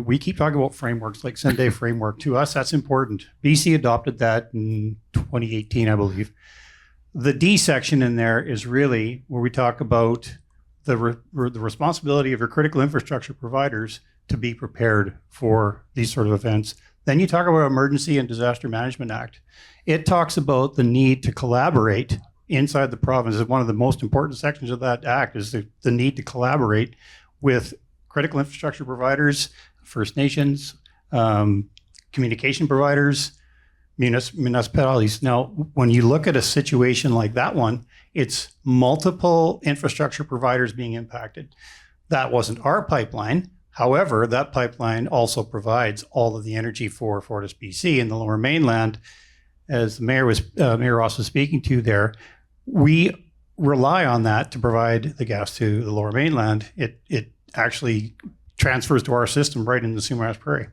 we keep talking about frameworks like Sendai framework. To us, that's important. BC adopted that in 2018, I believe. The D section in there is really where we talk about the responsibility of your critical infrastructure providers to be prepared for these sort of events. Then you talk about Emergency and Disaster Management Act. It talks about the need to collaborate inside the province. One of the most important sections of that act is the need to collaborate with critical infrastructure providers, First Nations, communication providers, municipalities. Now, when you look at a situation like that one, it's multiple infrastructure providers being impacted. That wasn't our pipeline. However, that pipeline also provides all of the energy for FortisBC in the Lower Mainland. As the Mayor Ross was speaking to there, we rely on that to provide the gas to the Lower Mainland. It actually transfers to our system right into Sumas Prairie.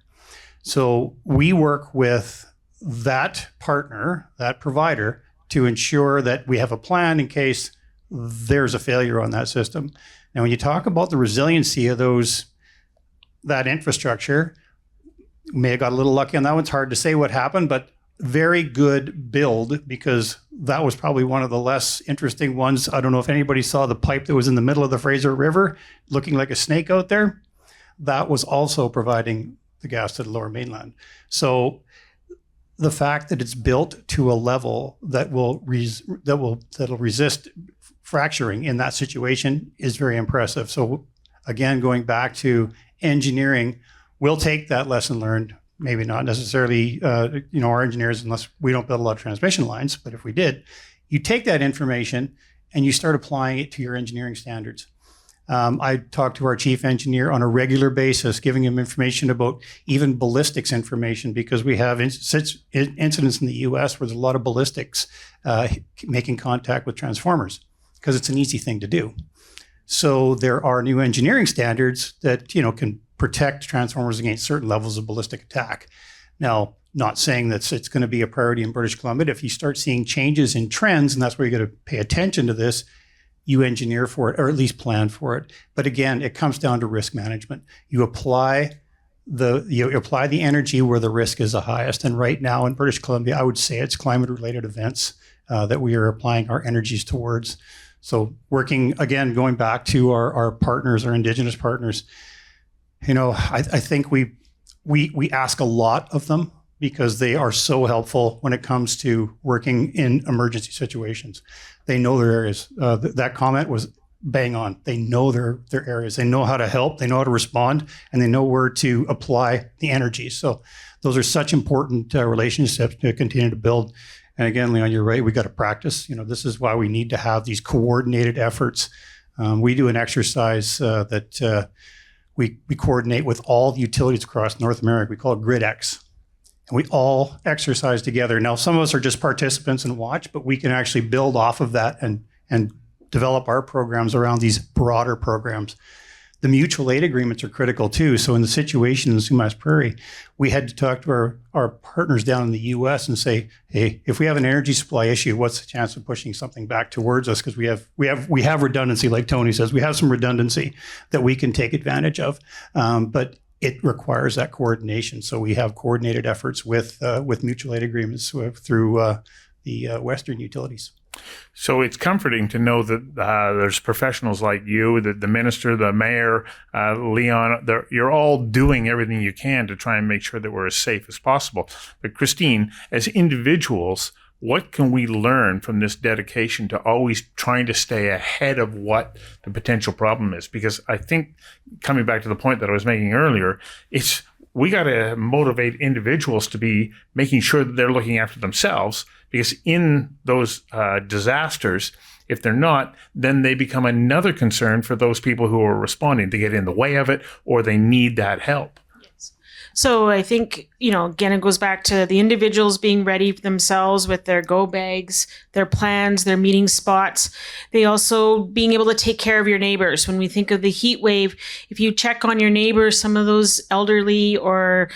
So we work with that partner, that provider, to ensure that we have a plan in case there's a failure on that system. Now, when you talk about the resiliency of that infrastructure, may have got a little lucky on that one. It's hard to say what happened, but very good build, because that was probably one of the less interesting ones. I don't know if anybody saw the pipe that was in the middle of the Fraser River looking like a snake out there. That was also providing the gas to the Lower Mainland. So the fact that it's built to a level that'll resist fracturing in that situation is very impressive. So again, going back to engineering, we'll take that lesson learned. Maybe not necessarily, our engineers, unless we don't build a lot of transmission lines, but if we did, you take that information and you start applying it to your engineering standards. I talk to our chief engineer on a regular basis, giving him information about even ballistics information, because we have incidents in the US where there's a lot of ballistics making contact with transformers, because it's an easy thing to do. So there are new engineering standards that can protect transformers against certain levels of ballistic attack. Now, not saying that it's going to be a priority in British Columbia. If you start seeing changes in trends, and that's where you got to pay attention to this, you engineer for it, or at least plan for it. But again, it comes down to risk management. You apply the energy where the risk is the highest. And right now in British Columbia, I would say it's climate-related events that we are applying our energies towards. So working, again, going back to our partners, our Indigenous partners, I think we ask a lot of them, because they are so helpful when it comes to working in emergency situations. They know their areas. That comment was bang on. They know their areas. They know how to help. They know how to respond, and they know where to apply the energy. So those are such important relationships to continue to build. And again, Leon, you're right. We got to practice. This is why we need to have these coordinated efforts. We do an exercise that we coordinate with all the utilities across North America. We call it GridX. And we all exercise together. Now, some of us are just participants and watch, but we can actually build off of that and develop our programs around these broader programs. The mutual aid agreements are critical too. So in the situation in Sumas Prairie, we had to talk to our partners down in the US and say, hey, if we have an energy supply issue, what's the chance of pushing something back towards us? Because we have redundancy, like Tony says, we have some redundancy that we can take advantage of. But it requires that coordination. So we have coordinated efforts with mutual aid agreements through the Western utilities.
So it's comforting to know that there's professionals like you, the minister, the mayor, Leon, you're all doing everything you can to try and make sure that we're as safe as possible. But Christine, as individuals, what can we learn from this dedication to always trying to stay ahead of what the potential problem is? Because I think, coming back to the point that I was making earlier, we got to motivate individuals to be making sure that they're looking after themselves, because in those disasters, if they're not, then they become another concern for those people who are responding. They get in the way of it, or they need that help.
So I think, again, it goes back to the individuals being ready themselves with their go bags, their plans, their meeting spots. They also being able to take care of your neighbors. When we think of the heat wave, if you check on your neighbors, some of those elderly or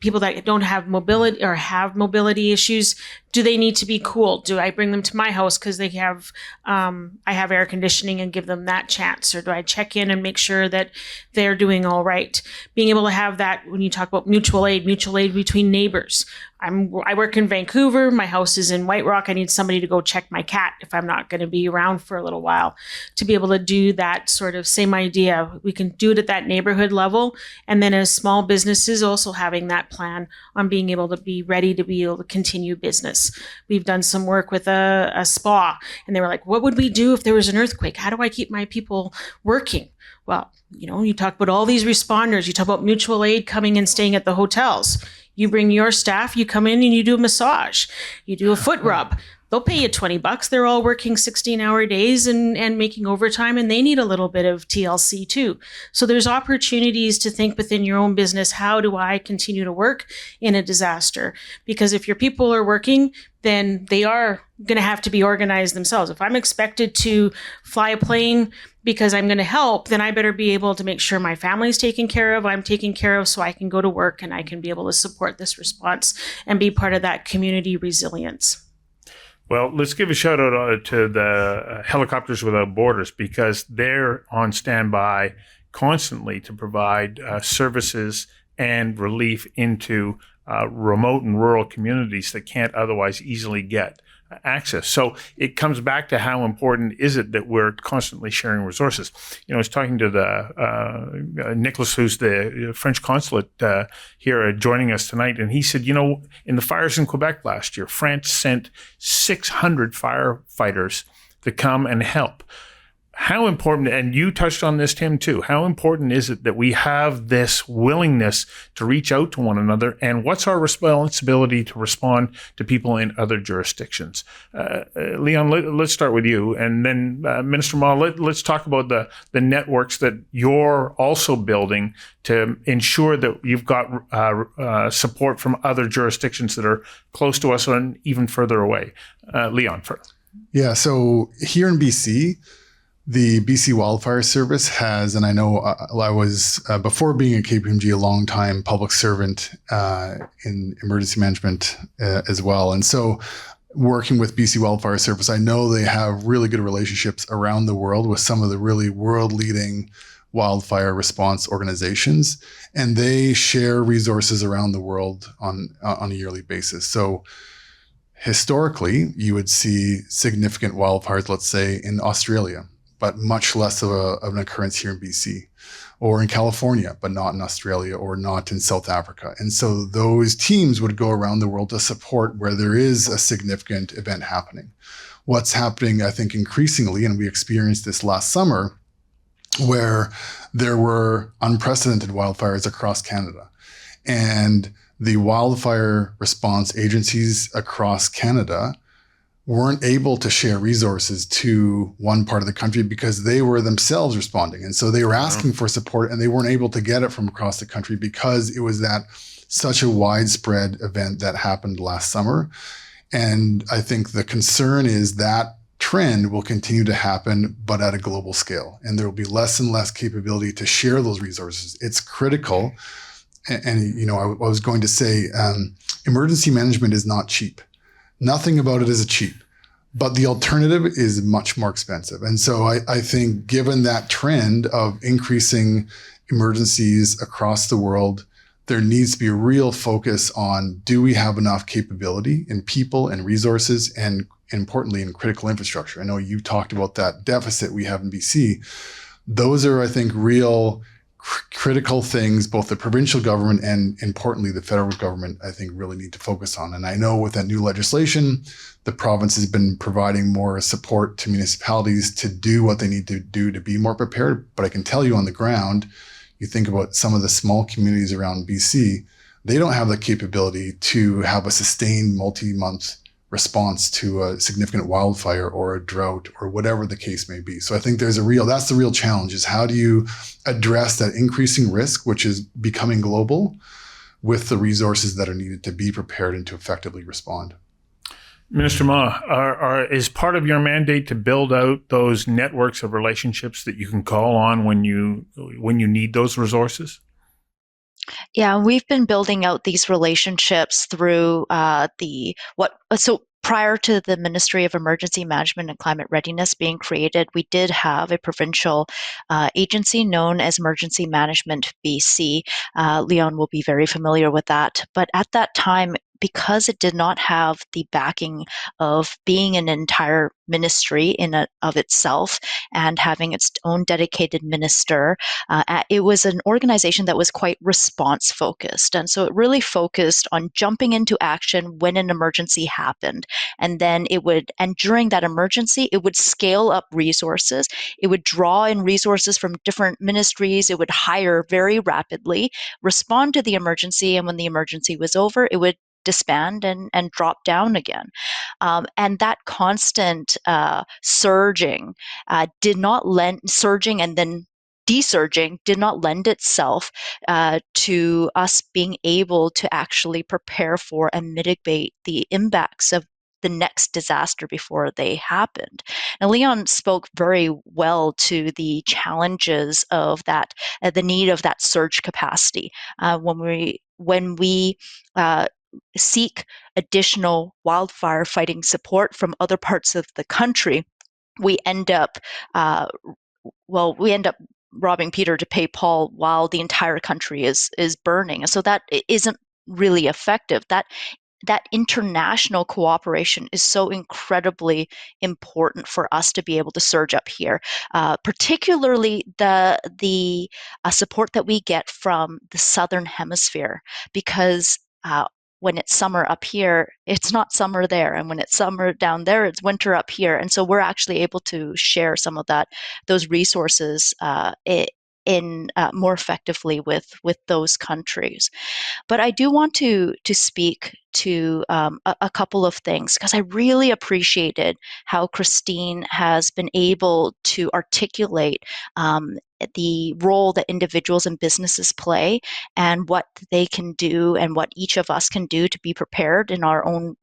people that don't have mobility or have mobility issues, do they need to be cooled? Do I bring them to my house because they have, I have air conditioning and give them that chance? Or do I check in and make sure that they're doing all right? Being able to have that when you talk about mutual aid between neighbors. I work in Vancouver. My house is in White Rock. I need somebody to go check my cat if I'm not going to be around for a little while. To be able to do that sort of same idea, we can do it at that neighborhood level. And then as small businesses, also having that plan on being able to be ready to be able to continue business. We've done some work with a spa, and they were like, what would we do if there was an earthquake? How do I keep my people working? Well, you talk about all these responders, you talk about mutual aid coming and staying at the hotels. You bring your staff, you come in and you do a massage, you do a foot rub. They'll pay you $20. They're all working 16-hour days and making overtime, and they need a little bit of TLC too. So there's opportunities to think within your own business, how do I continue to work in a disaster? Because if your people are working, then they are going to have to be organized themselves. If I'm expected to fly a plane because I'm going to help, then I better be able to make sure my family's taken care of, I'm taken care of, so I can go to work and I can be able to support this response and be part of that community resilience.
Well, let's give a shout out to the Helicopters Without Borders, because they're on standby constantly to provide services and relief into remote and rural communities that can't otherwise easily get access. So it comes back to how important is it that we're constantly sharing resources. I was talking to the Nicholas, who's the French consulate here joining us tonight, and he said, in the fires in Quebec last year, France sent 600 firefighters to come and help. How important, and you touched on this, Tim, too, how important is it that we have this willingness to reach out to one another, and what's our responsibility to respond to people in other jurisdictions? Leon, let's start with you, and then Minister Ma, let's talk about the networks that you're also building to ensure that you've got support from other jurisdictions that are close to us and even further away. Leon first.
Yeah, so here in BC, the BC Wildfire Service has, and I know I was, before being at KPMG, a long time public servant in emergency management as well. And so working with BC Wildfire Service, I know they have really good relationships around the world with some of the really world-leading wildfire response organizations, and they share resources around the world on a yearly basis. So historically, you would see significant wildfires, let's say in Australia, but much less of an occurrence here in BC, or in California, but not in Australia, or not in South Africa. And so those teams would go around the world to support where there is a significant event happening. What's happening, I think, increasingly, and we experienced this last summer, where there were unprecedented wildfires across Canada. And the wildfire response agencies across Canada weren't able to share resources to one part of the country because they were themselves responding. And so they were asking for support, and they weren't able to get it from across the country because it was such a widespread event that happened last summer. And I think the concern is that trend will continue to happen, but at a global scale. And there will be less and less capability to share those resources. It's critical. And I was going to say, emergency management is not cheap. Nothing about it is cheap, but the alternative is much more expensive. And so I think given that trend of increasing emergencies across the world, there needs to be a real focus on, do we have enough capability in people and resources, and importantly in critical infrastructure? I know you talked about that deficit we have in BC. Those are, I think, real critical things both the provincial government and importantly the federal government, I think, really need to focus on. And I know with that new legislation, the province has been providing more support to municipalities to do what they need to do to be more prepared. But I can tell you on the ground, you think about some of the small communities around BC, they don't have the capability to have a sustained multi-month response to a significant wildfire or a drought or whatever the case may be. So I think that's the real challenge, is how do you address that increasing risk, which is becoming global, with the resources that are needed to be prepared and to effectively respond.
Minister Ma, is part of your mandate to build out those networks of relationships that you can call on when you need those resources? Yeah,
we've been building out these relationships through prior to the Ministry of Emergency Management and Climate Readiness being created, we did have a provincial agency known as Emergency Management BC. Leon will be very familiar with that. But at that time, because it did not have the backing of being an entire ministry in and of itself and having its own dedicated minister, it was an organization that was quite response focused. And so it really focused on jumping into action when an emergency happened. And then during that emergency, it would scale up resources. It would draw in resources from different ministries. It would hire very rapidly, respond to the emergency. And when the emergency was over, it would disband and drop down again. And that constant surging surging and then desurging did not lend itself to us being able to actually prepare for and mitigate the impacts of the next disaster before they happened. Now, Leon spoke very well to the challenges of that, the need of that surge capacity. When we seek additional wildfire fighting support from other parts of the country, we end up robbing Peter to pay Paul while the entire country is burning. And so that isn't really effective. That international cooperation is so incredibly important for us to be able to surge up here, particularly the support that we get from the Southern Hemisphere, because when it's summer up here, it's not summer there. And when it's summer down there, it's winter up here. And so we're actually able to share some of those resources more effectively with those countries. But I do want to speak to a couple of things, because I really appreciated how Christine has been able to articulate the role that individuals and businesses play and what they can do and what each of us can do to be prepared in our own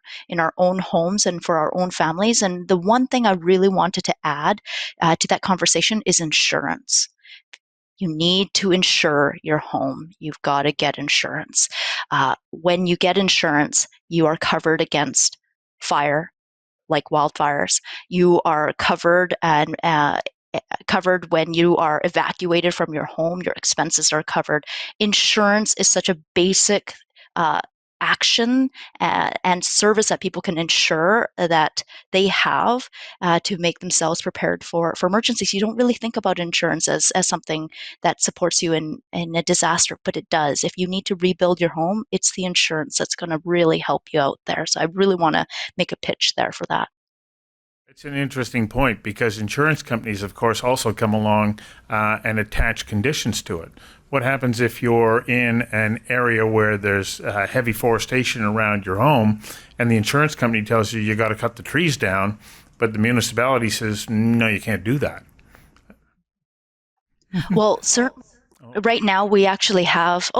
homes and for our own families. And the one thing I really wanted to add to that conversation is insurance. You need to insure your home. You've got to get insurance. When you get insurance, you are covered against fire, like wildfires. You are covered and covered when you are evacuated from your home. Your expenses are covered. Insurance is such a basic action and service that people can ensure that they have to make themselves prepared for emergencies. You don't really think about insurance as something that supports you in a disaster, but it does. If you need to rebuild your home, it's the insurance that's going to really help you out there. So I really want to make a pitch there for that.
It's an interesting point, because insurance companies, of course, also come along and attach conditions to it. What happens if you're in an area where there's heavy forestation around your home and the insurance company tells you got to cut the trees down, but the municipality says, no, you can't do that?
Well, right now we actually have, I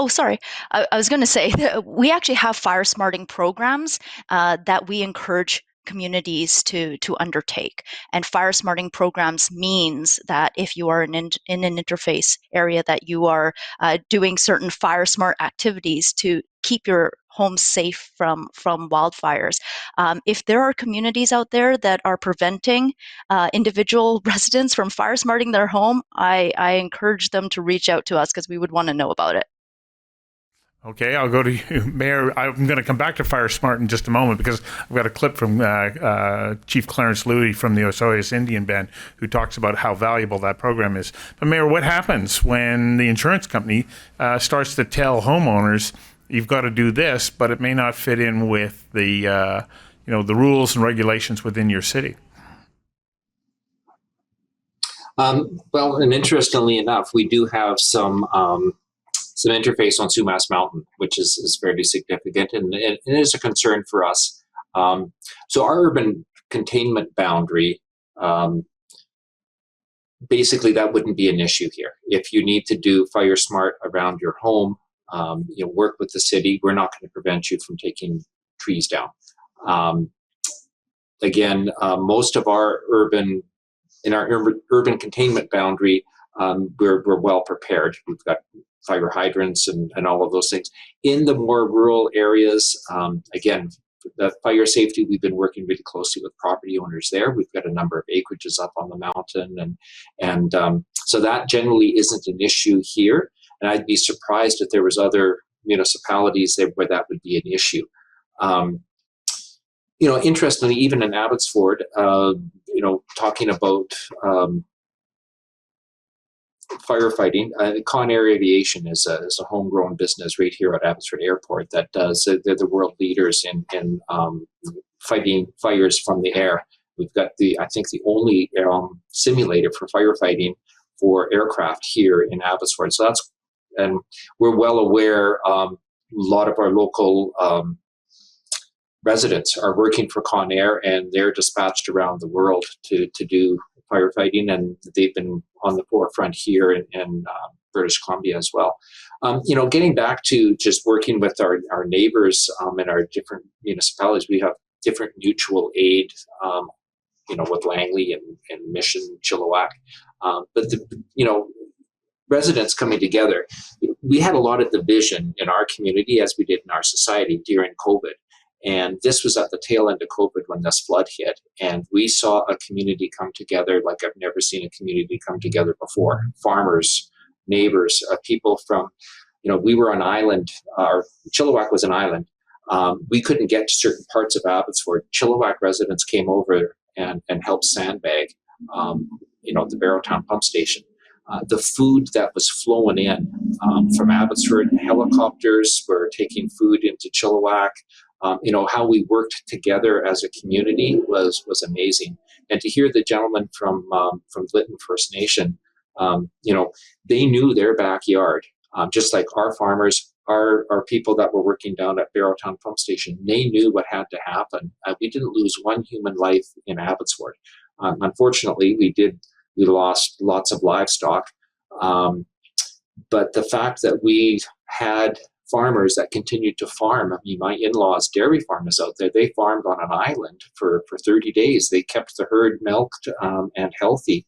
was going to say, we actually have fire smarting programs that we encourage communities to undertake. And fire smarting programs means that if you are in an interface area, that you are doing certain fire smart activities to keep your home safe from wildfires. If there are communities out there that are preventing individual residents from fire smarting their home, I encourage them to reach out to us, because we would want to know about it.
Okay, I'll go to you, Mayor. I'm going to come back to Fire Smart in just a moment, because I've got a clip from Chief Clarence Louie from the Osoyoos Indian Band, who talks about how valuable that program is. But Mayor, what happens when the insurance company starts to tell homeowners, you've got to do this, but it may not fit in with the rules and regulations within your city?
Well, and interestingly enough, we do have some interface on Sumas Mountain, which is fairly significant, and it is a concern for us. So our urban containment boundary, basically that wouldn't be an issue here. If you need to do fire smart around your home, work with the city, we're not going to prevent you from taking trees down. Again, most of our urban containment boundary, we're well prepared. We've got fire hydrants and all of those things. In the more rural areas, again, the fire safety, we've been working really closely with property owners there. We've got a number of acreages up on the mountain, and so that generally isn't an issue here. And I'd be surprised if there was other municipalities where that would be an issue. Interestingly, even in Abbotsford, talking about firefighting, Conair Aviation is a homegrown business right here at Abbotsford Airport that does. They're the world leaders in fighting fires from the air. We've got I think the only simulator for firefighting for aircraft here in Abbotsford. So and we're well aware. A lot of our local residents are working for Conair, and they're dispatched around the world to do firefighting, and they've been on the forefront here in British Columbia as well. Getting back to just working with our neighbors in our different municipalities, we have different mutual aid, with Langley and Mission, Chilliwack. But residents coming together, we had a lot of division in our community as we did in our society during COVID. And this was at the tail end of COVID when this flood hit. And we saw a community come together like I've never seen a community come together before. Farmers, neighbors, people from, we were an island. Chilliwack was an island. We couldn't get to certain parts of Abbotsford. Chilliwack residents came over and helped sandbag, the Barrowtown pump station. The food that was flowing in from Abbotsford, helicopters were taking food into Chilliwack. How we worked together as a community was amazing. And to hear the gentleman from Lytton First Nation, they knew their backyard, just like our farmers, our people that were working down at Barrowtown Pump Station. They knew what had to happen. We didn't lose one human life in Abbotsford. Unfortunately, we lost lots of livestock. But the fact that we had farmers that continued to farm. I mean, my in-laws' dairy farm is out there. They farmed on an island for 30 days. They kept the herd milked and healthy.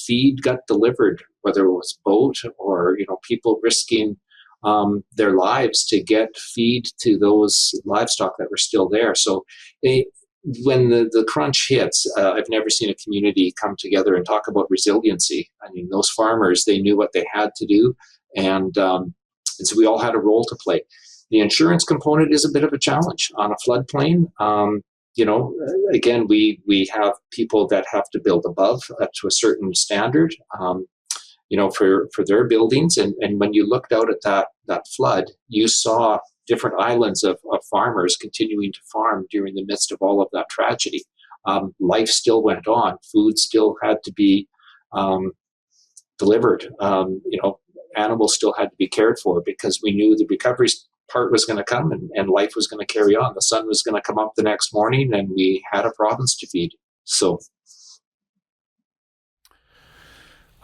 Feed got delivered, whether it was boat or people risking their lives to get feed to those livestock that were still there. So when the crunch hits, I've never seen a community come together and talk about resiliency. I mean, those farmers, they knew what they had to do, and so we all had a role to play. The insurance component is a bit of a challenge on a floodplain. Again, we have people that have to build above to a certain standard, for their buildings. And when you looked out at that flood, you saw different islands of farmers continuing to farm during the midst of all of that tragedy. Life still went on. Food still had to be delivered. Animals still had to be cared for because we knew the recovery part was going to come and life was going to carry on. The sun was going to come up the next morning and we had a province to feed. So,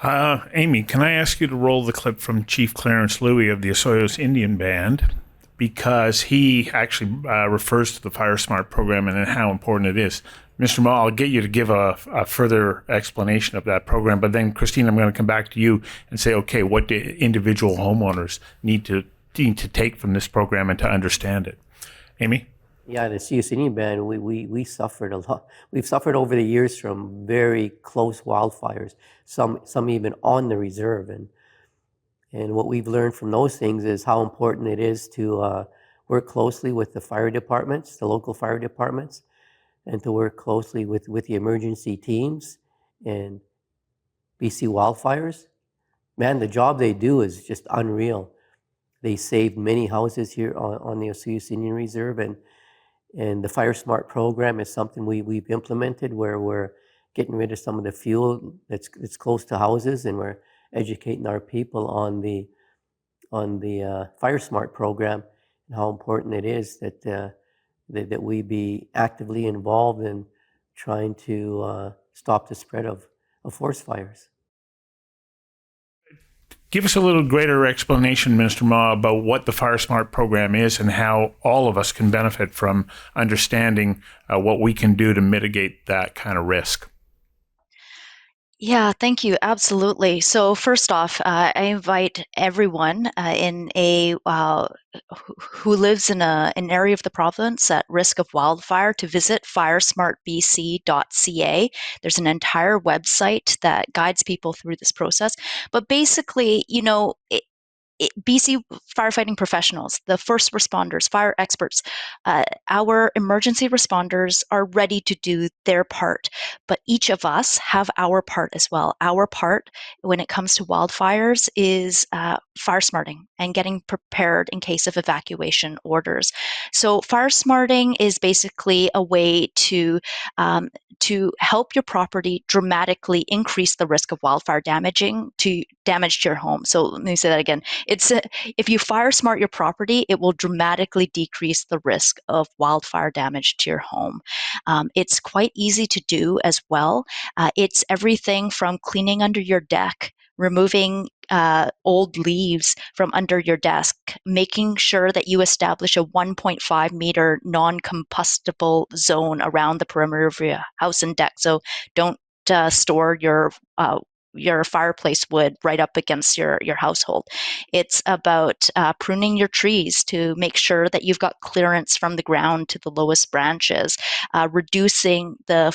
Amy, can I ask you to roll the clip from Chief Clarence Louie of the Osoyoos Indian Band, because he actually refers to the Fire Smart program and how important it is. Mr. Ma, I'll get you to give a further explanation of that program, but then, Christine, I'm going to come back to you and say, okay, what do individual homeowners need to take from this program and to understand it? Amy?
Yeah, the CCEM band, we suffered a lot. We've suffered over the years from very close wildfires, some even on the reserve. And what we've learned from those things is how important it is to work closely with the fire departments, the local fire departments, and to work closely with the emergency teams and BC wildfires. Man, the job they do is just unreal. They saved many houses here on the Osoyoos Indian Reserve, and the Fire Smart program is something we've implemented where we're getting rid of some of the fuel that's close to houses, and we're educating our people on the Fire Smart program and how important it is that we be actively involved in trying to stop the spread of forest fires.
Give us a little greater explanation, Minister Ma, about what the Fire Smart program is and how all of us can benefit from understanding what we can do to mitigate that kind of risk.
Yeah, thank you. Absolutely. So first off, I invite everyone who lives in an area of the province at risk of wildfire to visit firesmartbc.ca. There's an entire website that guides people through this process. But basically, BC firefighting professionals, the first responders, fire experts, our emergency responders are ready to do their part, but each of us have our part as well. Our part when it comes to wildfires is fire smarting and getting prepared in case of evacuation orders. So fire smarting is basically a way to help your property dramatically increase the risk of wildfire damage to your home. So let me say that again. It's if you fire smart your property, it will dramatically decrease the risk of wildfire damage to your home. It's quite easy to do as well. It's everything from cleaning under your deck, removing old leaves from under your desk, making sure that you establish a 1.5 meter non-combustible zone around the perimeter of your house and deck. So don't store your fireplace wood right up against your household. It's about pruning your trees to make sure that you've got clearance from the ground to the lowest branches, reducing the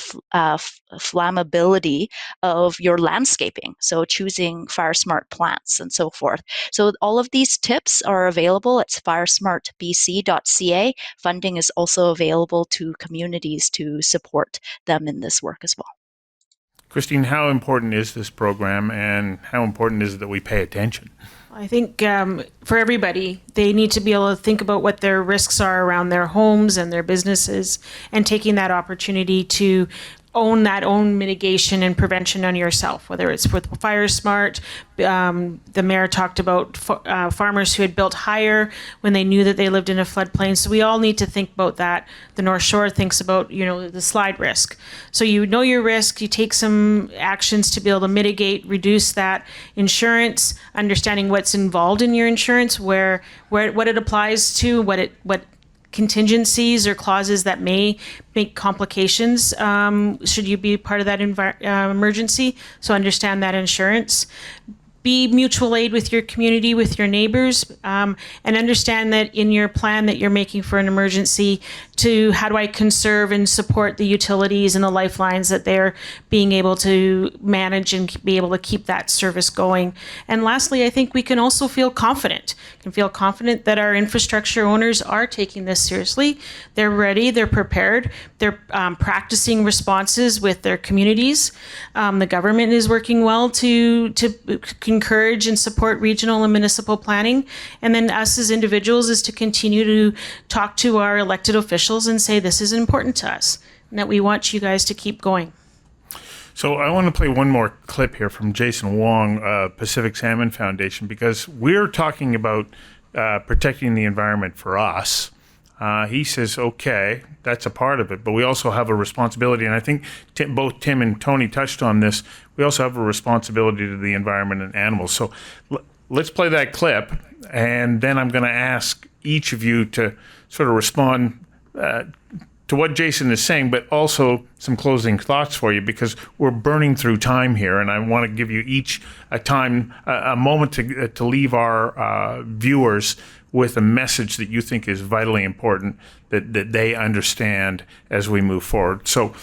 flammability of your landscaping, so choosing fire smart plants and so forth. So all of these tips are available at firesmartbc.ca. Funding is also available to communities to support them in this work as well.
Christine, how important is this program, and how important is it that we pay attention?
I think for everybody, they need to be able to think about what their risks are around their homes and their businesses, and taking that opportunity to own mitigation and prevention on yourself, whether it's with Fire Smart. The mayor talked about farmers who had built higher when they knew that they lived in a floodplain. So we all need to think about that. The North Shore thinks about, the slide risk. So you know your risk, you take some actions to be able to mitigate, reduce that. Insurance, understanding what's involved in your insurance, what it applies to, what contingencies or clauses that may make complications should you be part of that emergency. So understand that insurance. Be mutual aid with your community, with your neighbors, and understand that in your plan that you're making for an emergency, to how do I conserve and support the utilities and the lifelines that they're being able to manage and be able to keep that service going. And lastly, I think we can also feel confident. That our infrastructure owners are taking this seriously. They're ready, they're prepared, they're practicing responses with their communities. The government is working well to encourage and support regional and municipal planning. And then us as individuals is to continue to talk to our elected officials and say this is important to us and that we want you guys to keep going.
So I want to play one more clip here from Jason Wong, Pacific Salmon Foundation, because we're talking about protecting the environment for us. He says, okay, that's a part of it, but we also have a responsibility. And I think both Tim and Tony touched on this. We also have a responsibility to the environment and animals. So let's play that clip, and then I'm going to ask each of you to sort of respond to what Jason is saying, but also some closing thoughts for you, because we're burning through time here, and I want to give you each a moment to leave our viewers with a message that you think is vitally important, that they understand as we move forward. So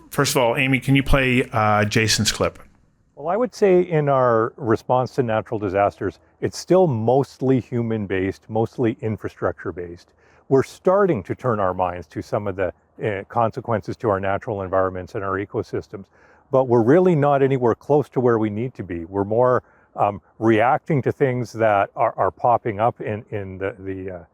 first of all, Amy, can you play Jason's clip?
Well, I would say in our response to natural disasters, it's still mostly human-based, mostly infrastructure-based. We're starting to turn our minds to some of the consequences to our natural environments and our ecosystems, but we're really not anywhere close to where we need to be. We're more reacting to things that are popping up in the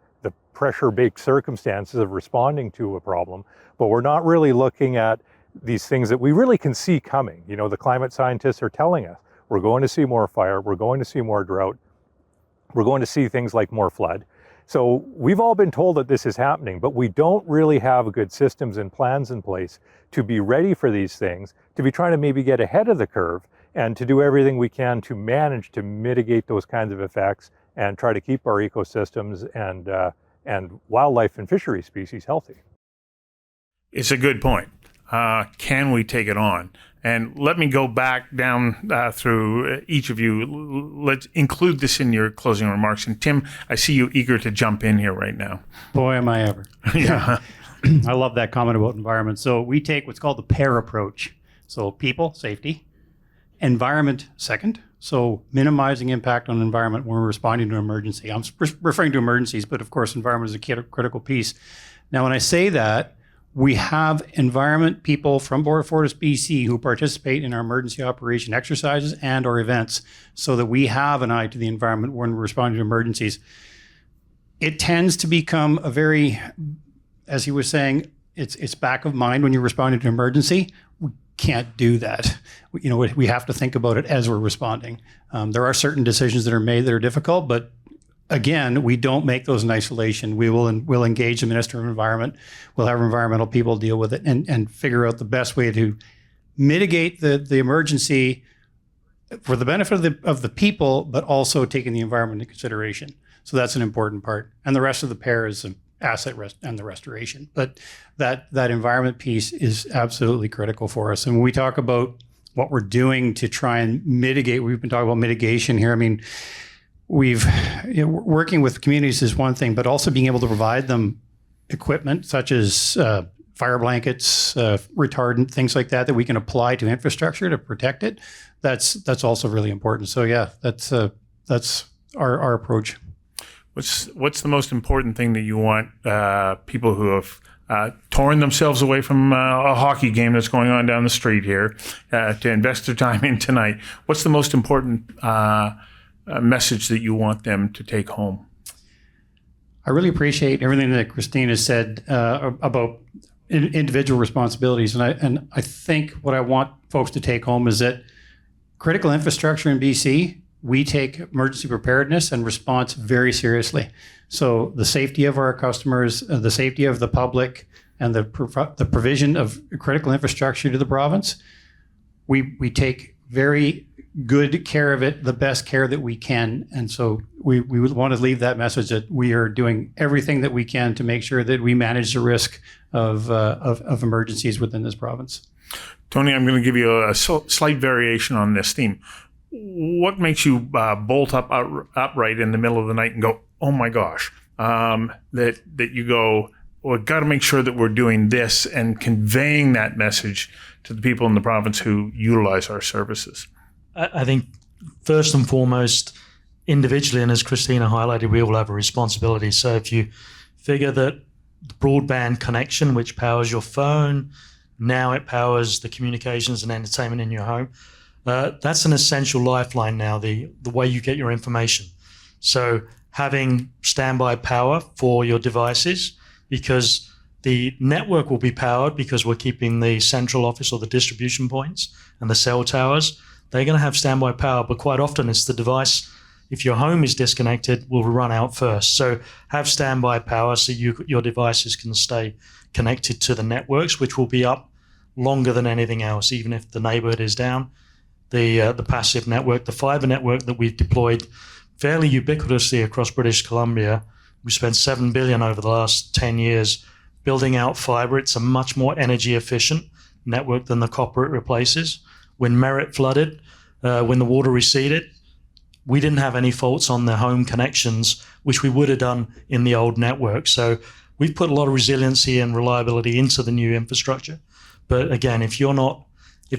pressure-baked circumstances of responding to a problem, but we're not really looking at these things that we really can see coming. The climate scientists are telling us we're going to see more fire, we're going to see more drought, we're going to see things like more flood. So we've all been told that this is happening, but we don't really have good systems and plans in place to be ready for these things, to be trying to maybe get ahead of the curve and to do everything we can to manage to mitigate those kinds of effects and try to keep our ecosystems and wildlife and fishery species healthy.
It's a good point. can we take it on? And let me go back down through each of you. Let's include this in your closing remarks. And Tim, I see you eager to jump in here right now.
Boy, am I ever.
Yeah.
I love that comment about environment. So we take what's called the PAIR approach. So people, safety, environment second. So minimizing impact on the environment when we're responding to an emergency. I'm referring to emergencies, but of course, environment is a critical piece. Now, when I say that, we have environment people from FortisBC who participate in our emergency operation exercises and or events so that we have an eye to the environment when we're responding to emergencies. It tends to become a very, as he was saying, it's back of mind when you're responding to an emergency. We can't do that. We have to think about it as we're responding. There are certain decisions that are made that are difficult, but again, we don't make those in isolation. We'll engage the Minister of Environment. We'll have environmental people deal with it and figure out the best way to mitigate the emergency for the benefit of the people, but also taking the environment into consideration. So that's an important part. And the rest of the pair is an asset and the restoration. But that environment piece is absolutely critical for us. And when we talk about what we're doing to try and mitigate, we've been talking about mitigation here. I mean, working with communities is one thing, but also being able to provide them equipment such as fire blankets, retardant, things like that we can apply to infrastructure to protect it. That's also really important. So yeah, that's our approach.
What's the most important thing that you want people who have torn themselves away from a hockey game that's going on down the street here to invest their time in tonight? What's the most important message that you want them to take home?
I really appreciate everything that Christine has said about individual responsibilities. And I think what I want folks to take home is that critical infrastructure in BC, we take emergency preparedness and response very seriously. So the safety of our customers, the safety of the public, and the provision of critical infrastructure to the province, we take very good care of it, the best care that we can. And so we would want to leave that message that we are doing everything that we can to make sure that we manage the risk of emergencies within this province.
Tony, I'm going to give you a slight variation on this theme. What makes you bolt upright in the middle of the night and go, oh my gosh, that you go, well, got to make sure that we're doing this and conveying that message to the people in the province who utilize our services?
I think first and foremost, individually, and as Christina highlighted, we all have a responsibility. So if you figure that the broadband connection, which powers your phone, now it powers the communications and entertainment in your home, that's an essential lifeline now, the way you get your information. So having standby power for your devices, because the network will be powered because we're keeping the central office or the distribution points and the cell towers, they're going to have standby power, but quite often it's the device, if your home is disconnected, will run out first. So have standby power so your devices can stay connected to the networks, which will be up longer than anything else, even if the neighborhood is down. The passive network, the fiber network that we've deployed fairly ubiquitously across British Columbia, we spent $7 billion over the last 10 years building out fiber. It's a much more energy efficient network than the copper it replaces. When Merritt flooded, when the water receded, we didn't have any faults on the home connections, which we would have done in the old network. So we've put a lot of resiliency and reliability into the new infrastructure. But again, if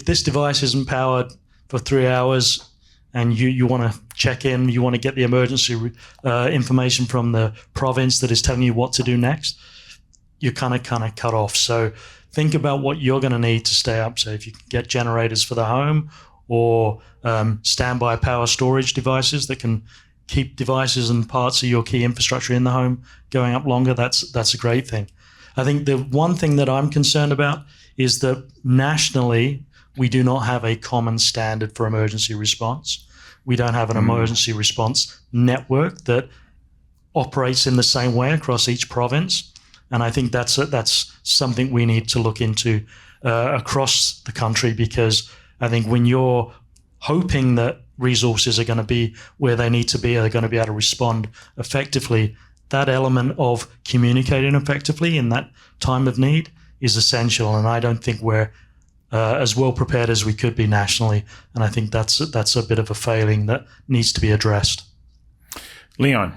this device isn't powered for 3 hours and you want to check in, you want to get the emergency information from the province that is telling you what to do next, you're kind of cut off. So think about what you're going to need to stay up. So if you can get generators for the home or standby power storage devices that can keep devices and parts of your key infrastructure in the home going up longer, that's a great thing. I think the one thing that I'm concerned about is that nationally, we do not have a common standard for emergency response. We don't have an emergency response network that operates in the same way across each province. And I think that's something we need to look into across the country, because I think when you're hoping that resources are going to be where they need to be, are going to be able to respond effectively, that element of communicating effectively in that time of need is essential. And I don't think we're as well prepared as we could be nationally. And I think that's a bit of a failing that needs to be addressed.
Leon,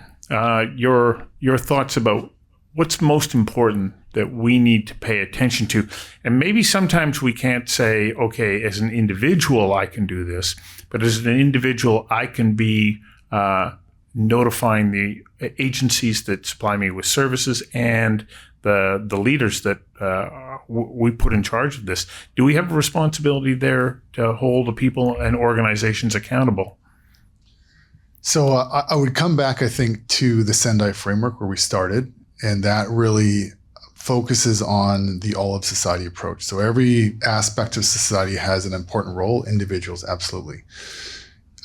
your thoughts about what's most important that we need to pay attention to. And maybe sometimes we can't say, okay, as an individual, I can do this, but as an individual, I can be notifying the agencies that supply me with services and the leaders that we put in charge of this. Do we have a responsibility there to hold the people and organizations accountable?
So I would come back, I think, to the Sendai framework where we started, and that really focuses on the all of society approach. So every aspect of society has an important role, individuals, absolutely.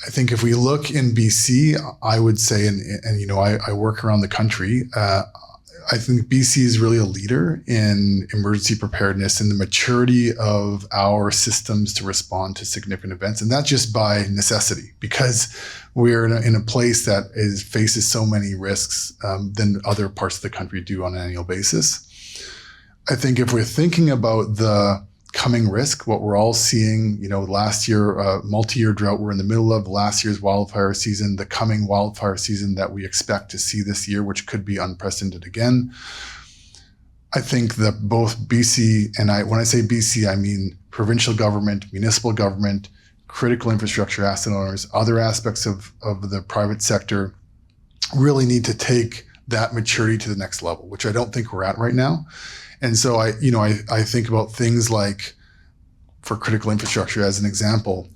I think if we look in BC, I would say, and you know, I work around the country, I think BC is really a leader in emergency preparedness and the maturity of our systems to respond to significant events. And that's just by necessity, because we're in a place that faces so many risks than other parts of the country do on an annual basis. I think if we're thinking about the coming risk, what we're all seeing, you know, last year, multi-year drought, we're in the middle of last year's wildfire season, the coming wildfire season that we expect to see this year, which could be unprecedented again. I think that both BC and when I say BC, I mean provincial government, municipal government, critical infrastructure asset owners, other aspects of the private sector really need to take that maturity to the next level, which I don't think we're at right now. And so I think about things like, for critical infrastructure as an example,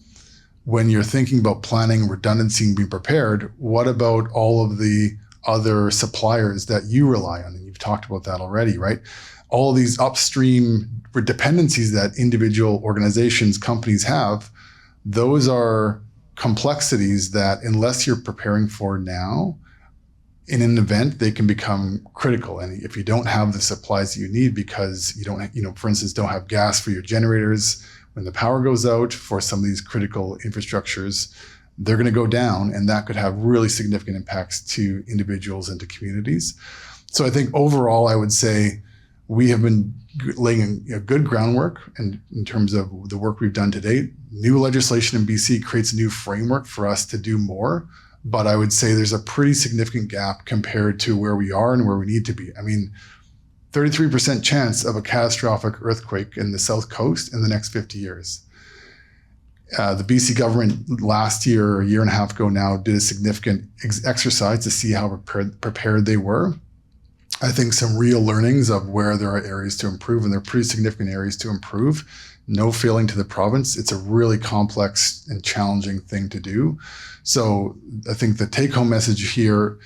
when you're thinking about planning, redundancy, and being prepared, what about all of the other suppliers that you rely on? And you've talked about that already, right? All of these upstream dependencies that individual organizations, companies have, those are complexities that unless you're preparing for now, in an event, they can become critical. And if you don't have the supplies that you need because you don't, for instance, don't have gas for your generators, when the power goes out for some of these critical infrastructures, they're going to go down, and that could have really significant impacts to individuals and to communities. So I think overall, I would say we have been laying a good groundwork in terms of the work we've done to date. New legislation in BC creates a new framework for us to do more. But I would say there's a pretty significant gap compared to where we are and where we need to be. I mean, 33% chance of a catastrophic earthquake in the South Coast in the next 50 years. The BC government last year, or a year and a half ago now, did a significant exercise to see how prepared they were. I think some real learnings of where there are areas to improve, and there are pretty significant areas to improve. No failing to the province. It's a really complex and challenging thing to do. So I think the take-home message here,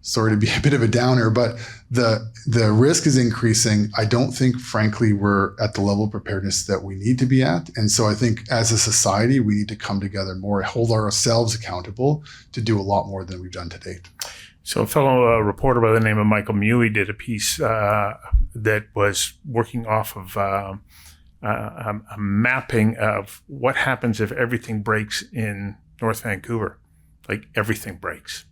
sorry to be a bit of a downer, but the risk is increasing. I don't think, frankly, we're at the level of preparedness that we need to be at. And so I think as a society, we need to come together more, hold ourselves accountable to do a lot more than we've done to date.
So a fellow reporter by the name of Michael Mewey did a piece that was working off of a mapping of what happens if everything breaks in North Vancouver. Like everything breaks.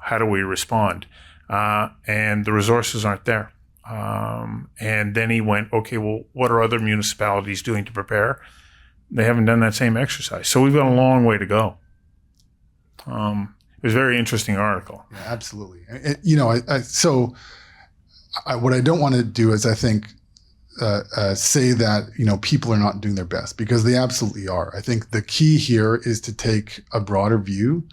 How do we respond? And the resources aren't there. And then he went, okay, well, what are other municipalities doing to prepare? They haven't done that same exercise. So we've got a long way to go. It was a very interesting article.
Yeah, absolutely. What I don't want to do is, I think, say that people are not doing their best, because they absolutely are. I think the key here is to take a broader view,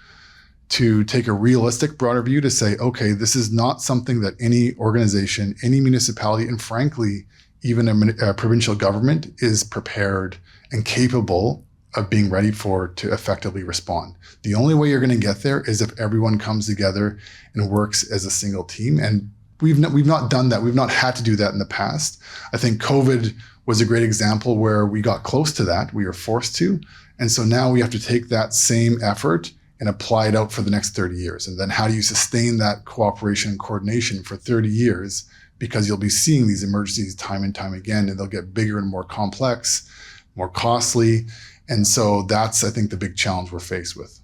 to take a realistic broader view, to say, okay, this is not something that any organization, any municipality, and frankly, even a provincial government is prepared and capable of being ready for to effectively respond. The only way you're going to get there is if everyone comes together and works as a single team. And we've not done that. We've not had to do that in the past. I think COVID was a great example where we got close to that. We were forced to. And so now we have to take that same effort and apply it out for the next 30 years. And then how do you sustain that cooperation and coordination for 30 years? Because you'll be seeing these emergencies time and time again, and they'll get bigger and more complex, more costly. And so that's, I think, the big challenge we're faced with.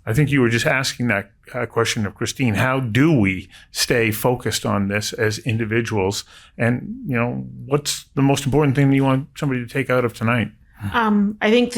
I think you were just asking that question of Christine. How do we stay focused on this as individuals? And, what's the most important thing you want somebody to take out of tonight?
I think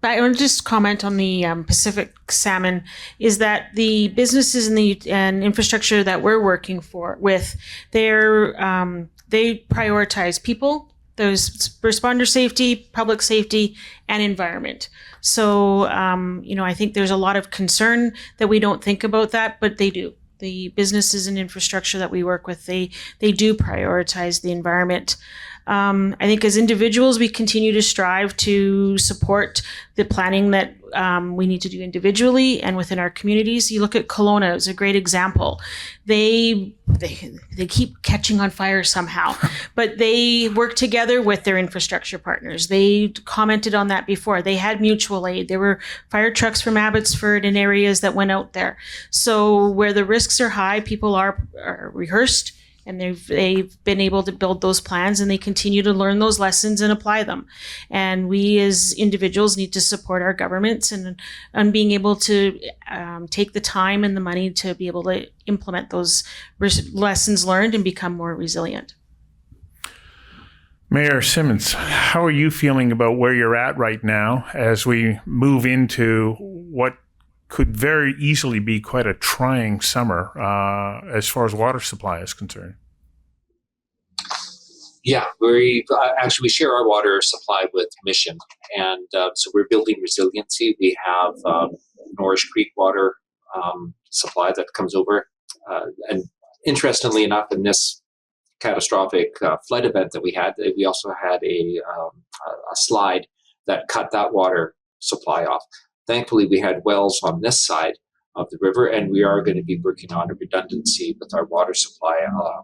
I want to just comment on the Pacific salmon is that the businesses and infrastructure that we're working with, they prioritize people. There's responder safety, public safety, and environment. So, I think there's a lot of concern that we don't think about that, but they do. The businesses and infrastructure that we work with, they do prioritize the environment. I think as individuals, we continue to strive to support the planning that we need to do individually and within our communities. You look at Kelowna as a great example. They keep catching on fire somehow, but they work together with their infrastructure partners. They commented on that before. They had mutual aid. There were fire trucks from Abbotsford in areas that went out there. So where the risks are high, people are rehearsed, and they've been able to build those plans, and they continue to learn those lessons and apply them. And we as individuals need to support our governments and being able to take the time and the money to be able to implement those lessons learned and become more resilient.
Mayor Siemens, how are you feeling about where you're at right now as we move into what could very easily be quite a trying summer as far as water supply is concerned?
Yeah, we share our water supply with Mission, and so we're building resiliency. We have Norris Creek water supply that comes over, and interestingly enough, in this catastrophic flood event that we had, we also had a slide that cut that water supply off. Thankfully, we had wells on this side of the river, and we are going to be working on a redundancy with our water supply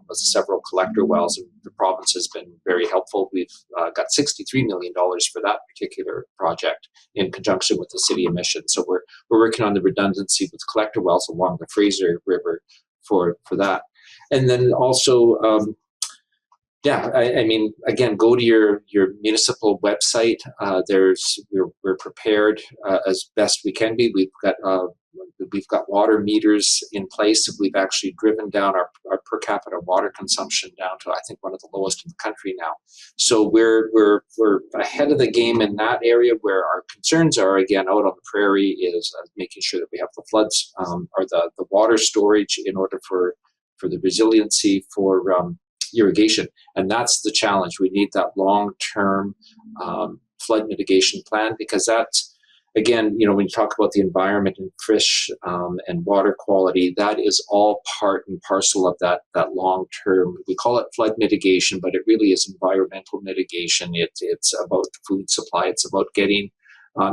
with several collector wells, and the province has been very helpful. We've got $63 million for that particular project in conjunction with the City of Mission. So we're working on the redundancy with collector wells along the Fraser River for that. And then also, again, go to your municipal website. We're prepared as best we can be. We've got water meters in place. We've actually driven down our per capita water consumption down to, I think, one of the lowest in the country now. So we're ahead of the game in that area. Where our concerns are, again, out on the prairie, is making sure that we have the floods or the water storage in order for the resiliency for irrigation. And that's the challenge. We need that long-term flood mitigation plan, because that's, again, when you talk about the environment and fish and water quality, that is all part and parcel of that long-term. We call it flood mitigation, but it really is environmental mitigation. It's about the food supply. It's about getting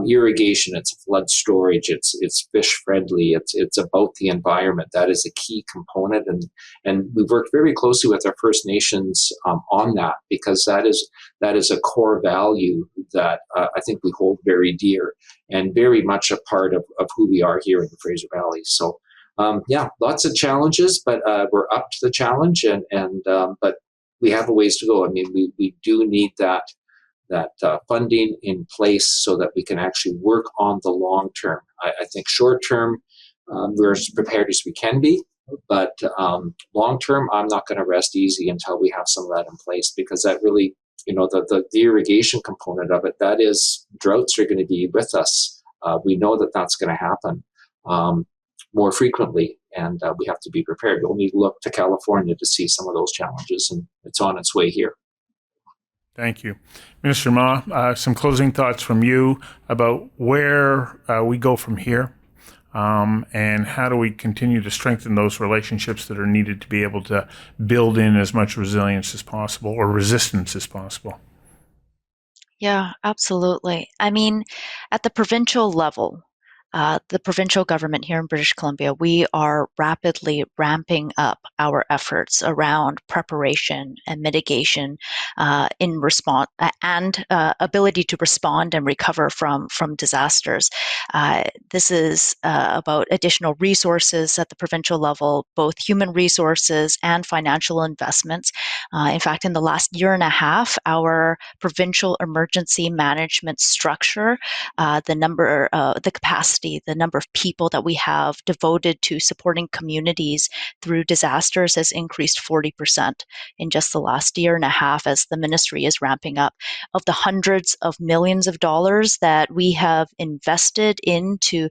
irrigation. It's flood storage. It's fish friendly. It's about the environment. That is a key component, and we've worked very closely with our First Nations on that, because that is a core value that I think we hold very dear and very much a part of who we are here in the Fraser Valley. So lots of challenges, but we're up to the challenge, but we have a ways to go. I mean, we do need that funding in place so that we can actually work on the long term. I think short term, we're as prepared as we can be, but long term, I'm not going to rest easy until we have some of that in place, because that really, the irrigation component of it, that is, droughts are going to be with us. We know that that's going to happen more frequently, and we have to be prepared. We'll need to look to California to see some of those challenges, and it's on its way here.
Thank you. Minister Ma, some closing thoughts from you about where we go from here, and how do we continue to strengthen those relationships that are needed to be able to build in as much resilience as possible, or resistance as possible?
Yeah, absolutely. I mean, at the provincial level, the provincial government here in British Columbia, we are rapidly ramping up our efforts around preparation and mitigation in response and ability to respond and recover from disasters. This is about additional resources at the provincial level, both human resources and financial investments. In fact, in the last year and a half, our provincial emergency management structure, the capacity capacity, the number of people that we have devoted to supporting communities through disasters has increased 40% in just the last year and a half as the ministry is ramping up. Of the hundreds of millions of dollars that we have invested into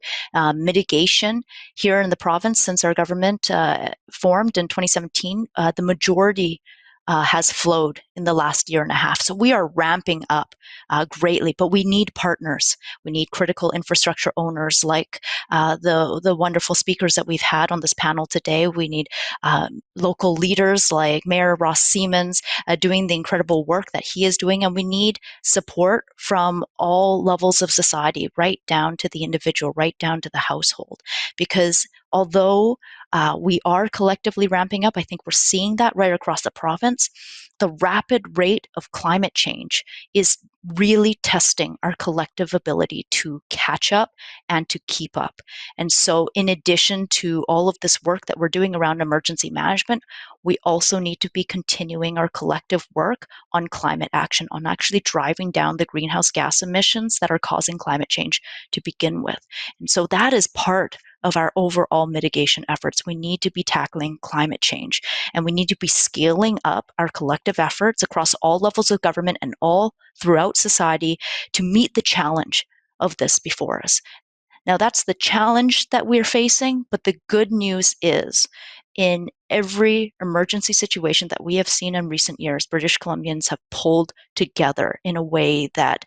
mitigation here in the province since our government formed in 2017, the majority has flowed in the last year and a half. So we are ramping up greatly, but we need partners. We need critical infrastructure owners like the wonderful speakers that we've had on this panel today. We need local leaders like Mayor Ross Siemens doing the incredible work that he is doing, and we need support from all levels of society, right down to the individual, right down to the household. Because although we are collectively ramping up, I think we're seeing that right across the province. The rapid rate of climate change is really testing our collective ability to catch up and to keep up. And so in addition to all of this work that we're doing around emergency management, we also need to be continuing our collective work on climate action, on actually driving down the greenhouse gas emissions that are causing climate change to begin with. And so that is part of our overall mitigation efforts. We need to be tackling climate change, and we need to be scaling up our collective efforts across all levels of government and all throughout society to meet the challenge of this before us. Now, that's the challenge that we're facing, but the good news is in every emergency situation that we have seen in recent years, British Columbians have pulled together in a way that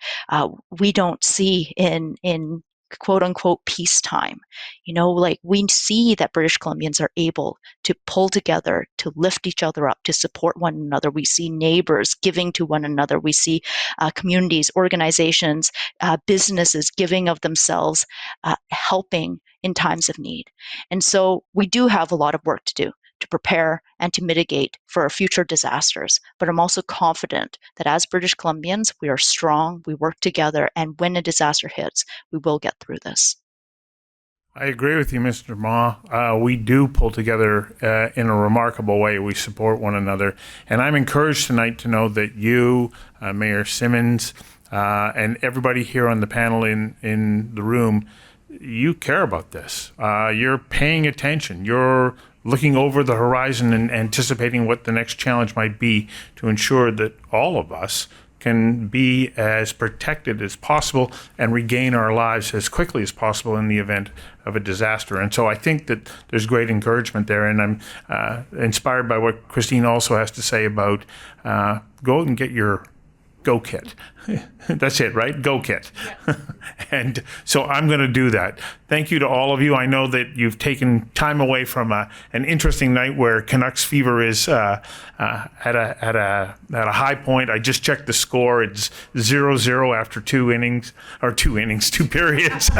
we don't see in quote unquote peacetime. You know, like we see that British Columbians are able to pull together, to lift each other up, to support one another. We see neighbors giving to one another. We see communities, organizations, businesses giving of themselves, helping in times of need. And so we do have a lot of work to do to prepare and to mitigate for future disasters. But I'm also confident that as British Columbians, we are strong, we work together, and when a disaster hits, we will get through this.
I agree with you, Mr. Ma. We do pull together in a remarkable way. We support one another. And I'm encouraged tonight to know that you, Mayor Siemens, and everybody here on the panel in the room, you care about this. You're paying attention. You're looking over the horizon and anticipating what the next challenge might be to ensure that all of us can be as protected as possible and regain our lives as quickly as possible in the event of a disaster. And so I think that there's great encouragement there, and I'm inspired by what Christine also has to say about go out and get your Go Kit. That's it, right? Go Kit. Yeah. And so I'm going to do that. Thank you to all of you. I know that you've taken time away from an interesting night where Canucks fever is at a high point. I just checked the score. It's 0-0 after two periods.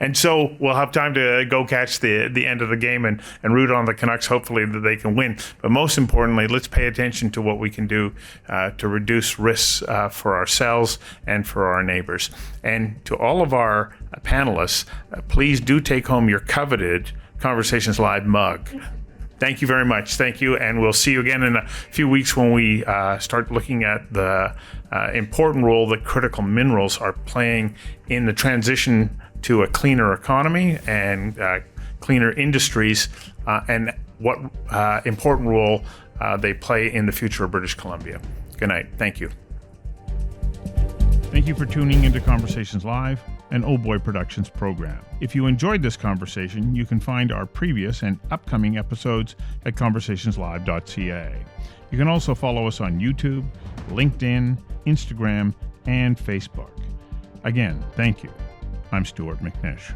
And so we'll have time to go catch the end of the game and root on the Canucks, hopefully that they can win. But most importantly, let's pay attention to what we can do to reduce risks for ourselves and for our neighbors. And to all of our panelists, please do take home your coveted Conversations Live mug. Thank you very much. Thank you. And we'll see you again in a few weeks when we start looking at the important role that critical minerals are playing in the transition to a cleaner economy and cleaner industries, and what important role they play in the future of British Columbia. Good night. Thank you. Thank you for tuning into Conversations Live, an Oh Boy Productions program. If you enjoyed this conversation, you can find our previous and upcoming episodes at conversationslive.ca. You can also follow us on YouTube, LinkedIn, Instagram, and Facebook. Again, thank you. I'm Stuart McNish.